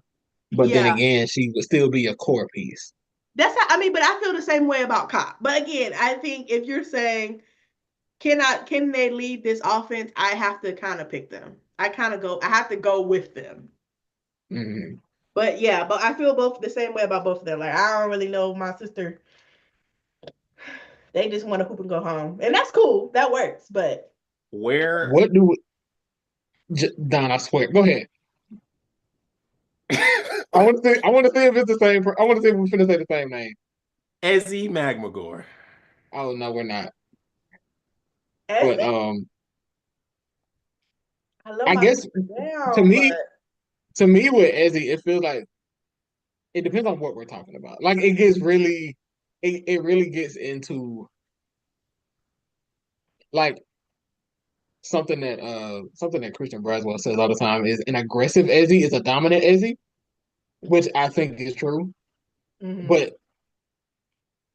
But then Yeah, again, she would still be a core piece. that's how, I mean. But I feel the same way about Cop. But again, I think if you're saying can they lead this offense, I have to kind of pick them. I have to go with them. Mm-hmm. But yeah, but I feel both the same way about both of them. Like I don't really know my sister. They just want to hoop and go home, and that's cool. That works. But Where What do Don? I swear. Go ahead. I want to see. I want to see if it's the same. I want to see if we're finna say the same name. Ezzy Magmagore. Oh no, we're not. But Ezzy, I love I my guess sister to down, but me, to me with Ezzy, it feels like it depends on what we're talking about. Like it gets really, it really gets into like something that Christian Braswell says all the time is an aggressive Ezzy is a dominant Ezzy, which I think is true. mm-hmm. But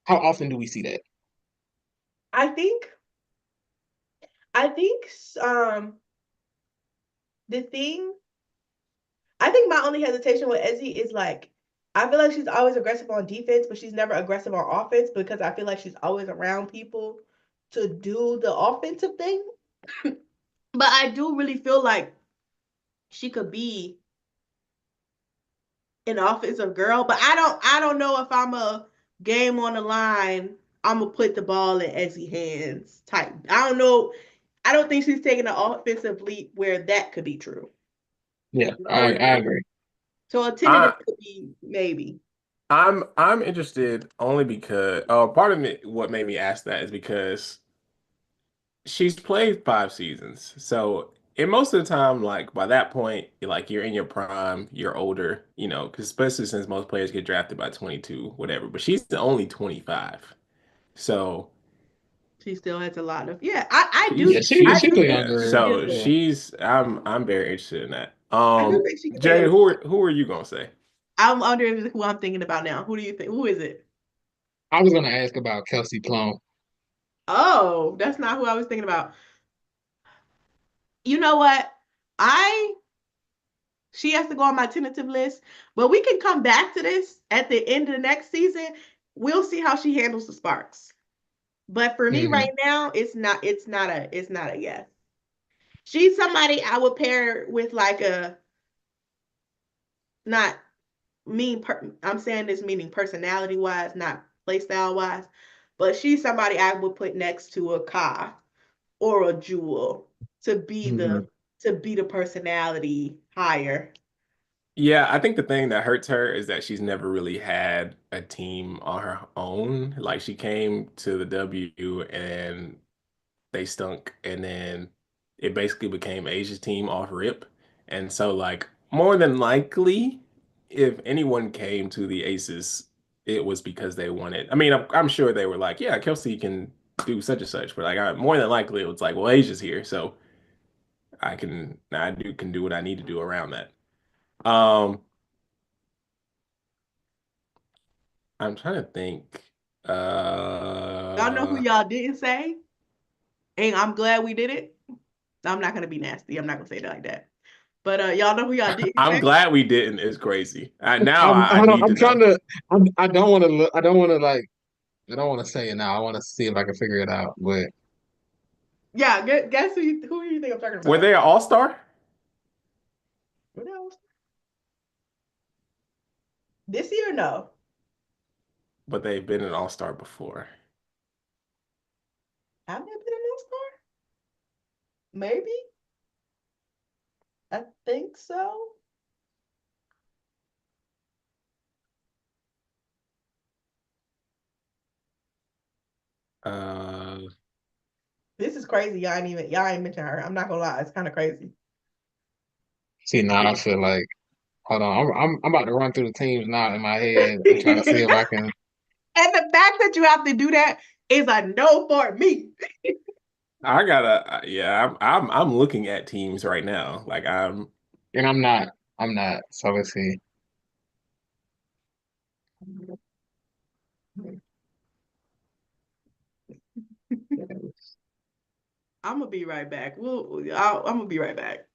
how often do we see that? I think I think the thing I think my only hesitation with Ezzy is like I feel like she's always aggressive on defense, but she's never aggressive on offense because I feel like she's always around people to do the offensive thing. But I do really feel like she could be an offensive girl, but I don't know if I'm a game on the line. I'm gonna put the ball in Ezzy hands type. I don't know. I don't think she's taking an offensive leap where that could be true. Yeah, You know what I I mean? agree. So a tentative I could be maybe. I'm interested only because part of me what made me ask that is because she's played 5 seasons. So and most of the time, like by that point, you're in your prime, you're older, because especially since most players get drafted by 22, whatever. But she's only 25. So She still has a lot of yeah. I Yeah, do she's she I she's she do too think yeah. she younger. could be a So Yeah. leader. I'm very interested in that. I do think she could be a Jay, leader. who are you gonna say? I'm wondering who I'm thinking about now. Who do you think? Who is it? I was gonna ask about Kelsey Plum. Oh, that's not who I was thinking about. You know what? I She has to go on my tentative list, but we can come back to this at the end of the next season. We'll see how she handles the Sparks. But for me Hmm. right now, it's not a yes. She's somebody I would pair with like a not I'm saying this meaning personality wise, not play style wise, but she's somebody I would put next to a Ka or a Jewel to be Hmm. the personality higher. Yeah, I think the thing that hurts her is that she's never really had a team on her own. Like she came to the W and they stunk, and then it basically became Asia's team off rip. And so, like, more than likely, if anyone came to the Aces, it was because they wanted. I mean, I'm sure they were like, yeah, Kelsey can do such and such, but like, more than likely, it was like, well, Asia's here, so I can do what I need to do around that. Um, I'm trying to think. Y'all know who Uh, y'all didn't say? And I'm glad we did it. I'm not gonna be nasty. I'm not gonna say it like that. But y'all know who y'all didn't I'm say? glad we didn't. It's crazy. Now I Hold on, need to I'm trying know. to. I don't want to look. I don't want to like. I don't want to say it now. I want to see if I can figure it out. But Yeah, guess who you think I'm talking Were about? they an all-star? What else? This year, no. But they've been an all-star before. Have they been an all-star? Maybe. I think so. Uh, This is crazy. Y'all ain't mention her. I'm not gonna lie, it's kind of crazy. see now, I feel like. Hold on, I'm about to run through the teams now in my head and try to see if I can. And the fact that you have to do that is a no for me. I gotta, yeah, I'm looking at teams right now. Like I'm, And I'm not. I'm not. So let's see. I'm gonna be right back. I'm gonna be right back.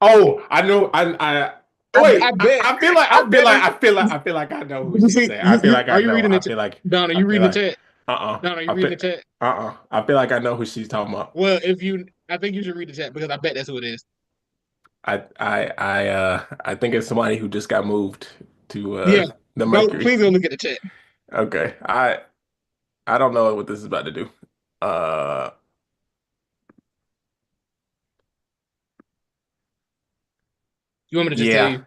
oh, I know, I I wait, bet. I bet it's, I feel like I know who you she's see, saying. I feel like I are you know. reading the chat? Don, are I you feel reading the like, chat? uh-uh, Don, are you I feel, reading the chat? I feel like I know who she's talking about. Well, I think you should read the chat because I bet that's who it is. I think it's somebody who just got moved to Yeah. the Go, Mercury. please go look at the chat. Okay, I don't know what this is about to do. Uh, You want me to just tell yeah,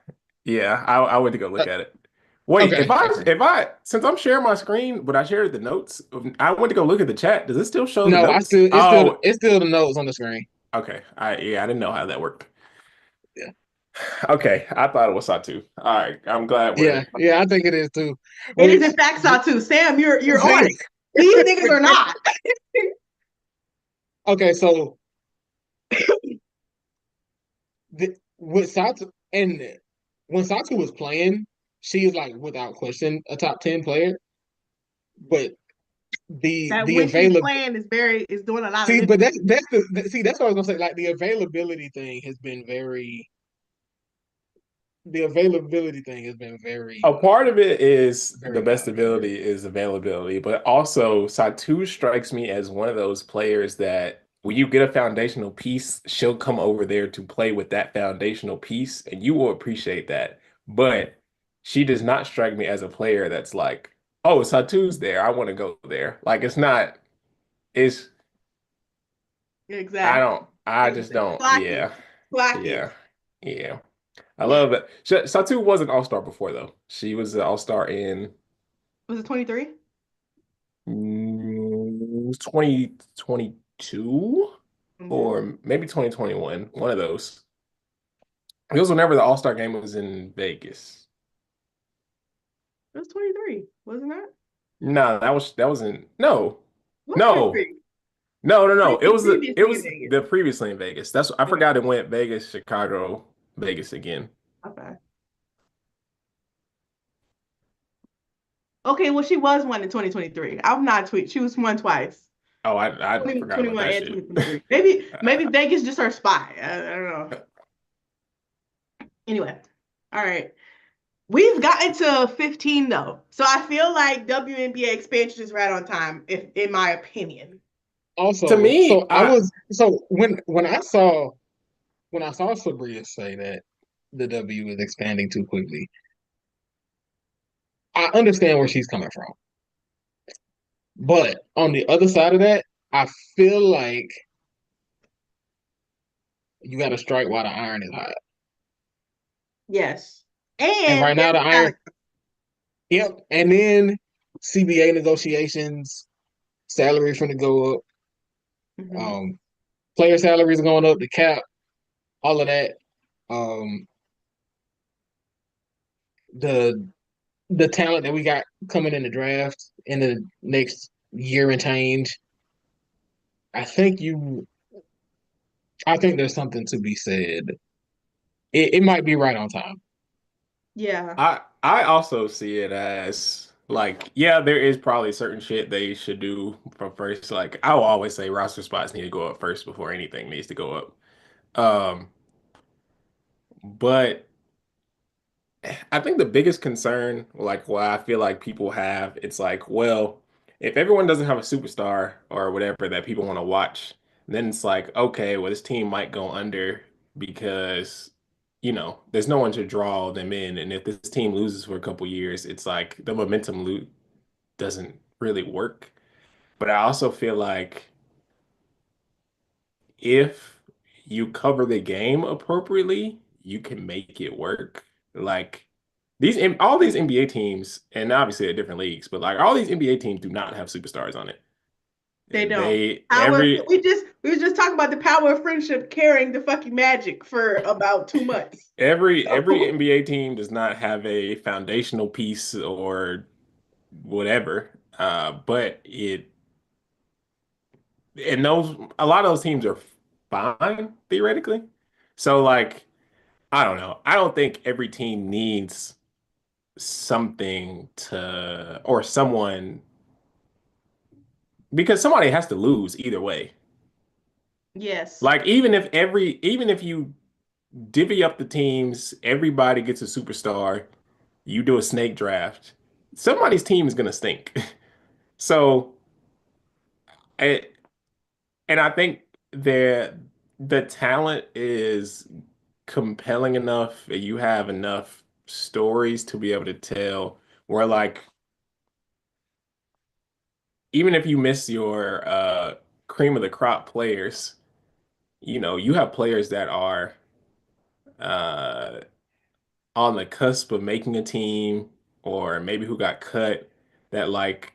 you? yeah, I went to go look at it. Wait, Okay. Okay. if I since I'm sharing my screen, but I shared the notes. I went to go look at the chat. Does it still show the No, notes? Oh, it's still the notes on the screen. okay. I didn't know how that worked. Yeah. Okay, I thought it was Satu. All right, I'm glad Yeah. we're Yeah, I think it is too. It is Which in fact Satu. Sam, you're on see, it. These niggas are not. okay, so with Satu and when Satu was playing, she is like without question a top 10 player. But That the when she's available playing is doing a lot of see, but lifting. that's what I was gonna say. Like the availability thing has been a part of it is the very best low. ability is availability, but also Satu strikes me as one of those players that when you get a foundational piece, she'll come over there to play with that foundational piece, and you will appreciate that. But she does not strike me as a player that's like, oh, Satu's there. I want to go there. Like it's not, it's Exactly. I just don't. Clock it. Yeah. Clock it. Yeah. Yeah. I love it. Satu was an all-star before though. She was an all-star in Was it 23? 2022 Okay. or maybe 2021, one of those. It was whenever the All-Star game was in Vegas. It was 23, wasn't that? No, that wasn't no. What's No. 23? No. It Previously in was Vegas. the previously in Vegas. That's I Okay. forgot it went Vegas, Chicago, Vegas again. Okay. Okay, well, she was one in 2023. I'm not tweet. She was one twice. Oh, I forgot about 2021 that and shit. 2023. Maybe Vegas just her spy. I don't know. Anyway, all right. We've gotten to 15 though. So I feel like WNBA expansion is right on time, if in my opinion. To Also, me, when I saw Sabria say that the W is expanding too quickly, I understand where she's coming from. But on the other side of that, I feel like you got to strike while the iron is hot. Yes. And And right now, the iron, yep. And then CBA negotiations, salaries going to go up, mhm. um, player salaries are going up, the cap, all of that. Um, the the talent that we got coming in the draft in the next year and change, I think you, I think there's something to be said. It might be right on time. Yeah. I also see it as like, yeah, there is probably certain shit they should do from first. Like I will always say roster spots need to go up first before anything needs to go up. But I think the biggest concern, like why I feel like people have, it's like, well, if everyone doesn't have a superstar or whatever that people want to watch, then it's like, okay, well, this team might go under because, there's no one to draw them in. And if this team loses for a couple years, it's like the momentum doesn't really work. But I also feel like if you cover the game appropriately, you can make it work. Like all these NBA teams, and obviously they're different leagues, but like all these NBA teams do not have superstars on it. They don't. They Power. every We was just talking about the power of friendship carrying the fucking Magic for about 2 months. every So, NBA team does not have a foundational piece or whatever. But it and those a lot of those teams are fine theoretically. So like I don't know. I don't think every team needs something to or someone because somebody has to lose either way. yes. Like even if you divvy up the teams, everybody gets a superstar, you do a snake draft, somebody's team is gonna stink. So I, and I think the talent is compelling enough that you have enough stories to be able to tell where like even if you miss your cream of the crop players, you know, you have players that are uh on the cusp of making a team or maybe who got cut that like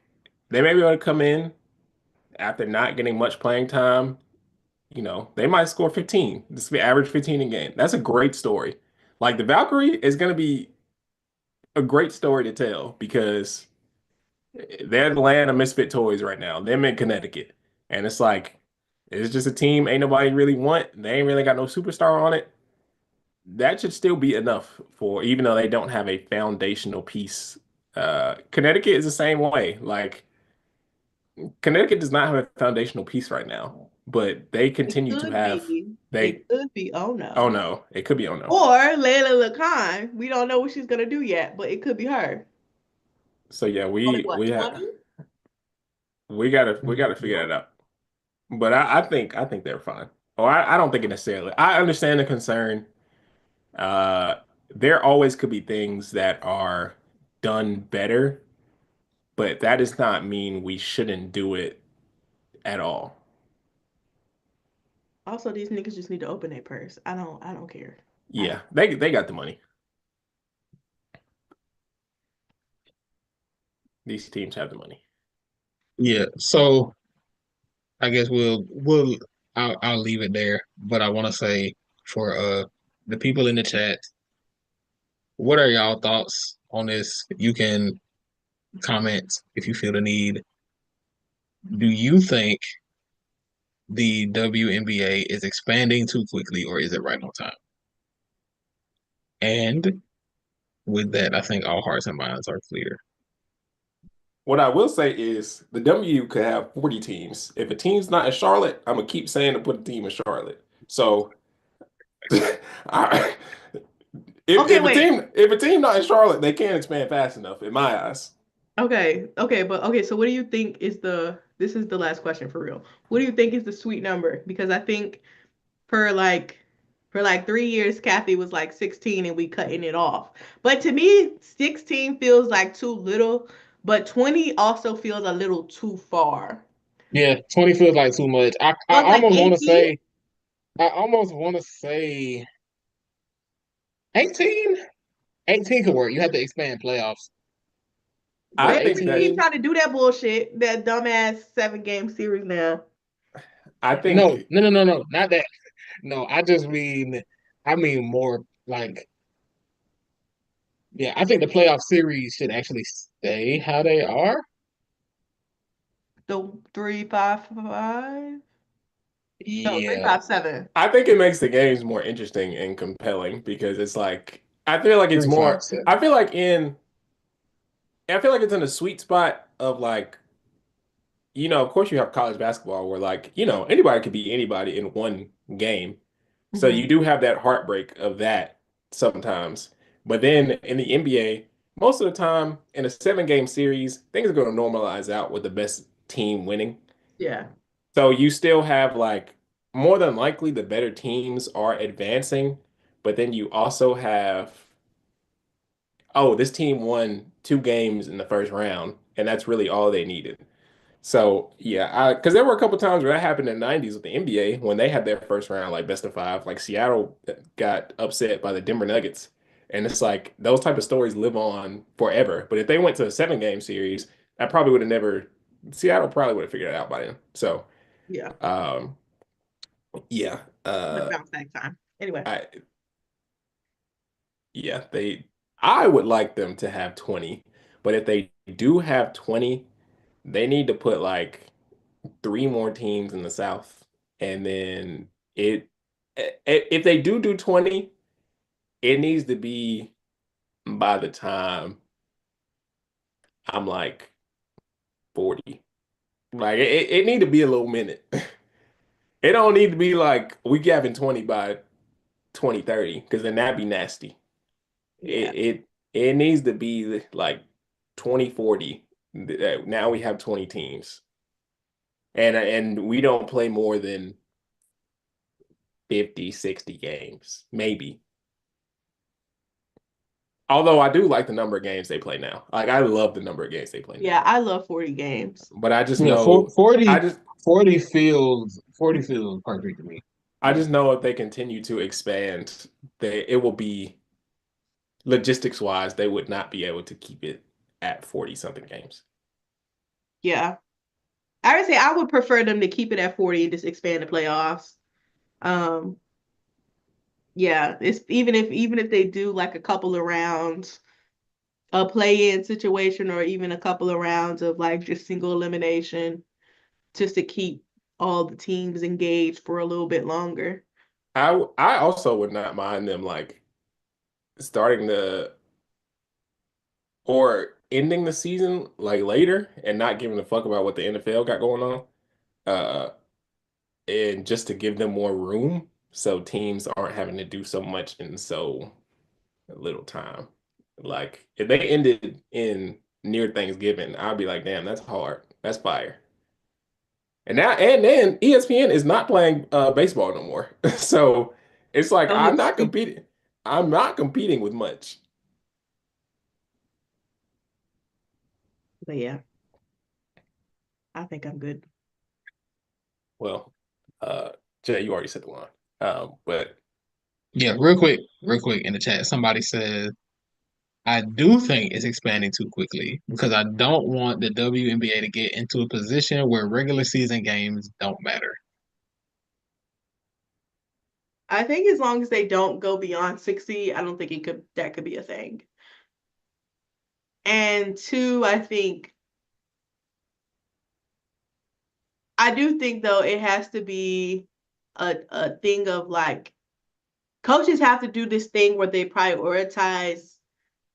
they may be able to come in after not getting much playing time. You know, they might score 15. This be average 15 a game. That's a great story. Like the Valkyrie is going to be a great story to tell because they're the land of misfit toys right now. Them in Connecticut. And it's like, it's just a team ain't nobody really want. They ain't really got no superstar on it. That should still be enough for, even though they don't have a foundational piece. Connecticut is the same way. Like, Connecticut does not have a foundational piece right now, but they It continue to could have, be. they, It could be. Oh oh no. no, it could be, oh no. Or Layla Lacan. We don't know what she's gonna do yet, but it could be her. So yeah, Only we, what, we have, 20? we gotta figure that out. But I think they're fine. Or I don't think it necessarily. I understand the concern. Uh, there always could be things that are done better, but that does not mean we shouldn't do it at all. Also, these niggas just need to open their purse. I don't care. I Yeah, they got the money. These teams have the money. Yeah. So I guess I'll leave it there. But I want to say for the people in the chat, what are y'all thoughts on this? You can comment if you feel the need. Do you think the WNBA is expanding too quickly, or is it right on time? And with that, I think all hearts and minds are clear. What I will say is the W could have 40 teams. If a team's not in Charlotte, I'm gonna keep saying to put a team in Charlotte. So I, Okay, wait. if a team not in Charlotte, they can't expand fast enough in my eyes. Okay, but okay, so what do you think is this is the last question for real. What do you think is the sweet number? Because I think for like for like 3 years, Kathy was like 16 and we cutting it off. But to me, 16 feels like too little, but 20 also feels a little too far. Yeah, 20 feels like too much. But like 18? I almost want to say 18. 18 could work. You have to expand playoffs. I But They think really that keep 18, trying to do that bullshit, that dumbass 7 game series now. I no, think no, no, no, no, not that. No, I mean more like, yeah, I think the playoff series should actually stay how they are. The 3-5-5? No, three Yeah, five seven. I think it makes the games more interesting and compelling because it's like I feel like it's three, five, more seven. I feel like it's in a sweet spot of like you know, of course you have college basketball where like, you know, anybody could be anybody in one game. So you Mm-hmm. do have that heartbreak of that sometimes. But then in the NBA, most of the time in a 7 game series, things are going to normalize out with the best team winning. Yeah. So you still have like more than likely the better teams are advancing, but then you also have, oh, this team won 2 games in the first round, and that's really all they needed. So yeah, I because there were a couple times where that happened in the 90s with the NBA when they had their first round like best of five. Like Seattle got upset by the Denver Nuggets. And it's like those type of stories live on forever. But if they went to a 7 game series, that probably would have never Seattle probably would have figured it out by then. So, Yeah, yeah, but bounce back time. Anyway, I yeah, I would like them to have 20, but if they do have 20, they need to put like three more teams in the South, and then if they do 20, it needs to be by the time I'm like 40. Like it need to be a little minute. It don't need to be like we having 20 by 2030, because then that'd be nasty. yeah, It needs to be like 2040. Now we have 20 teams. And we don't play more than 50, 60 games, maybe. Although I do like the number of games they play now. Like I love the number of games they play now. yeah. I love 40 games. But I just Yeah, know 40, I just 40 feels perfect to me. I just know if they continue to expand, it will be logistics wise, they would not be able to keep it at 40 something games. Yeah, I would say I would prefer them to keep it at 40 and just expand the playoffs. Um, yeah, it's even if they do like a couple of rounds, a play-in situation, or even a couple of rounds of like just single elimination, just to keep all the teams engaged for a little bit longer. I also would not mind them like starting the or ending the season like later and not giving a fuck about what the NFL got going on. Uh, and just to give them more room so teams aren't having to do so much in so little time. Like if they ended in near Thanksgiving, I'd be like, damn, that's hard. That's fire. And then ESPN is not playing baseball no more. So it's like So I'm it's not competing. I'm not competing with much. but yeah, I think I'm good. Well, uh Jay, you already said the line. But Yeah, real quick in the chat, somebody said, I do think it's expanding too quickly because I don't want the WNBA to get into a position where regular season games don't matter. I think as long as they don't go beyond 60, I don't think that could be a thing. And two, I do think though it has to be a thing of like coaches have to do this thing where they prioritize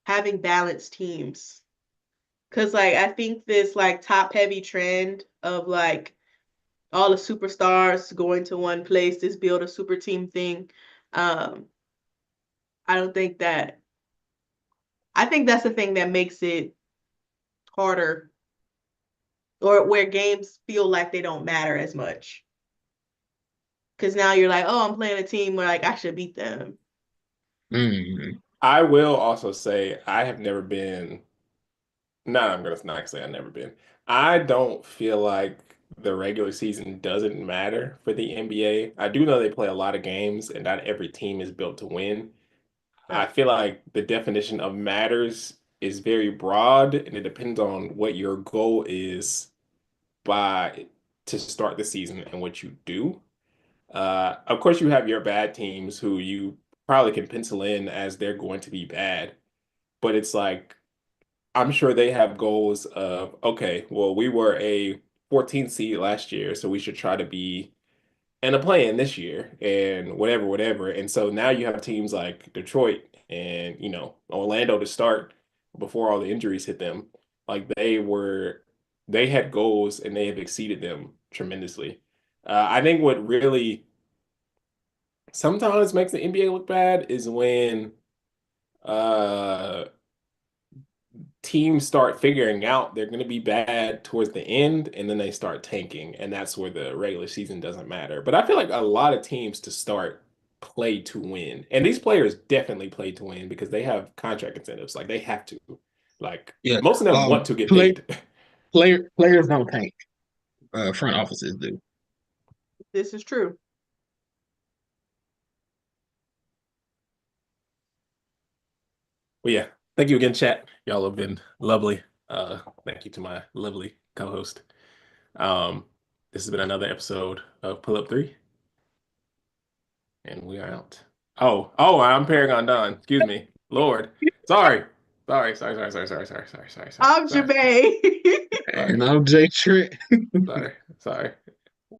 having balanced teams. Cause like I think this like top heavy trend of like all the superstars going to one place, this build a super team thing. Um, I don't think that I think that's the thing that makes it harder or where games feel like they don't matter as much. Cause now you're like, oh, I'm playing a team where like I should beat them. Mm. I will also say I have never been. No, I'm gonna not say I've never been. I don't feel like the regular season doesn't matter for the NBA. I do know they play a lot of games, and not every team is built to win. I Right. feel like the definition of matters is very broad, and it depends on what your goal is by to start the season and what you do. Of course, you have your bad teams who you probably can pencil in as they're going to be bad, but it's like I'm sure they have goals of, okay, well, we were a 14th seed last year, so we should try to be in a play-in this year and whatever, whatever. And so now you have teams like Detroit and, Orlando to start before all the injuries hit them. Like they had goals and they have exceeded them tremendously. I think what really sometimes makes the NBA look bad is when uh teams start figuring out they're going to be bad towards the end and then they start tanking, and that's where the regular season doesn't matter. But I feel like a lot of teams to start play to win, and these players definitely play to win because they have contract incentives. Like they have to, like Yeah. most of them want to get Play paid. players don't tank. Front offices do. This is true. Well, yeah, thank you again, chat. Y'all have been lovely. Thank you to my lovely co-host. This has been another episode of Pull Up 3. And we are out. Oh, I'm Paragon Don. Excuse me. Lord. Sorry. Sorry. I'm Jemay. Jemay. And I'm Jay Tritt. Sorry.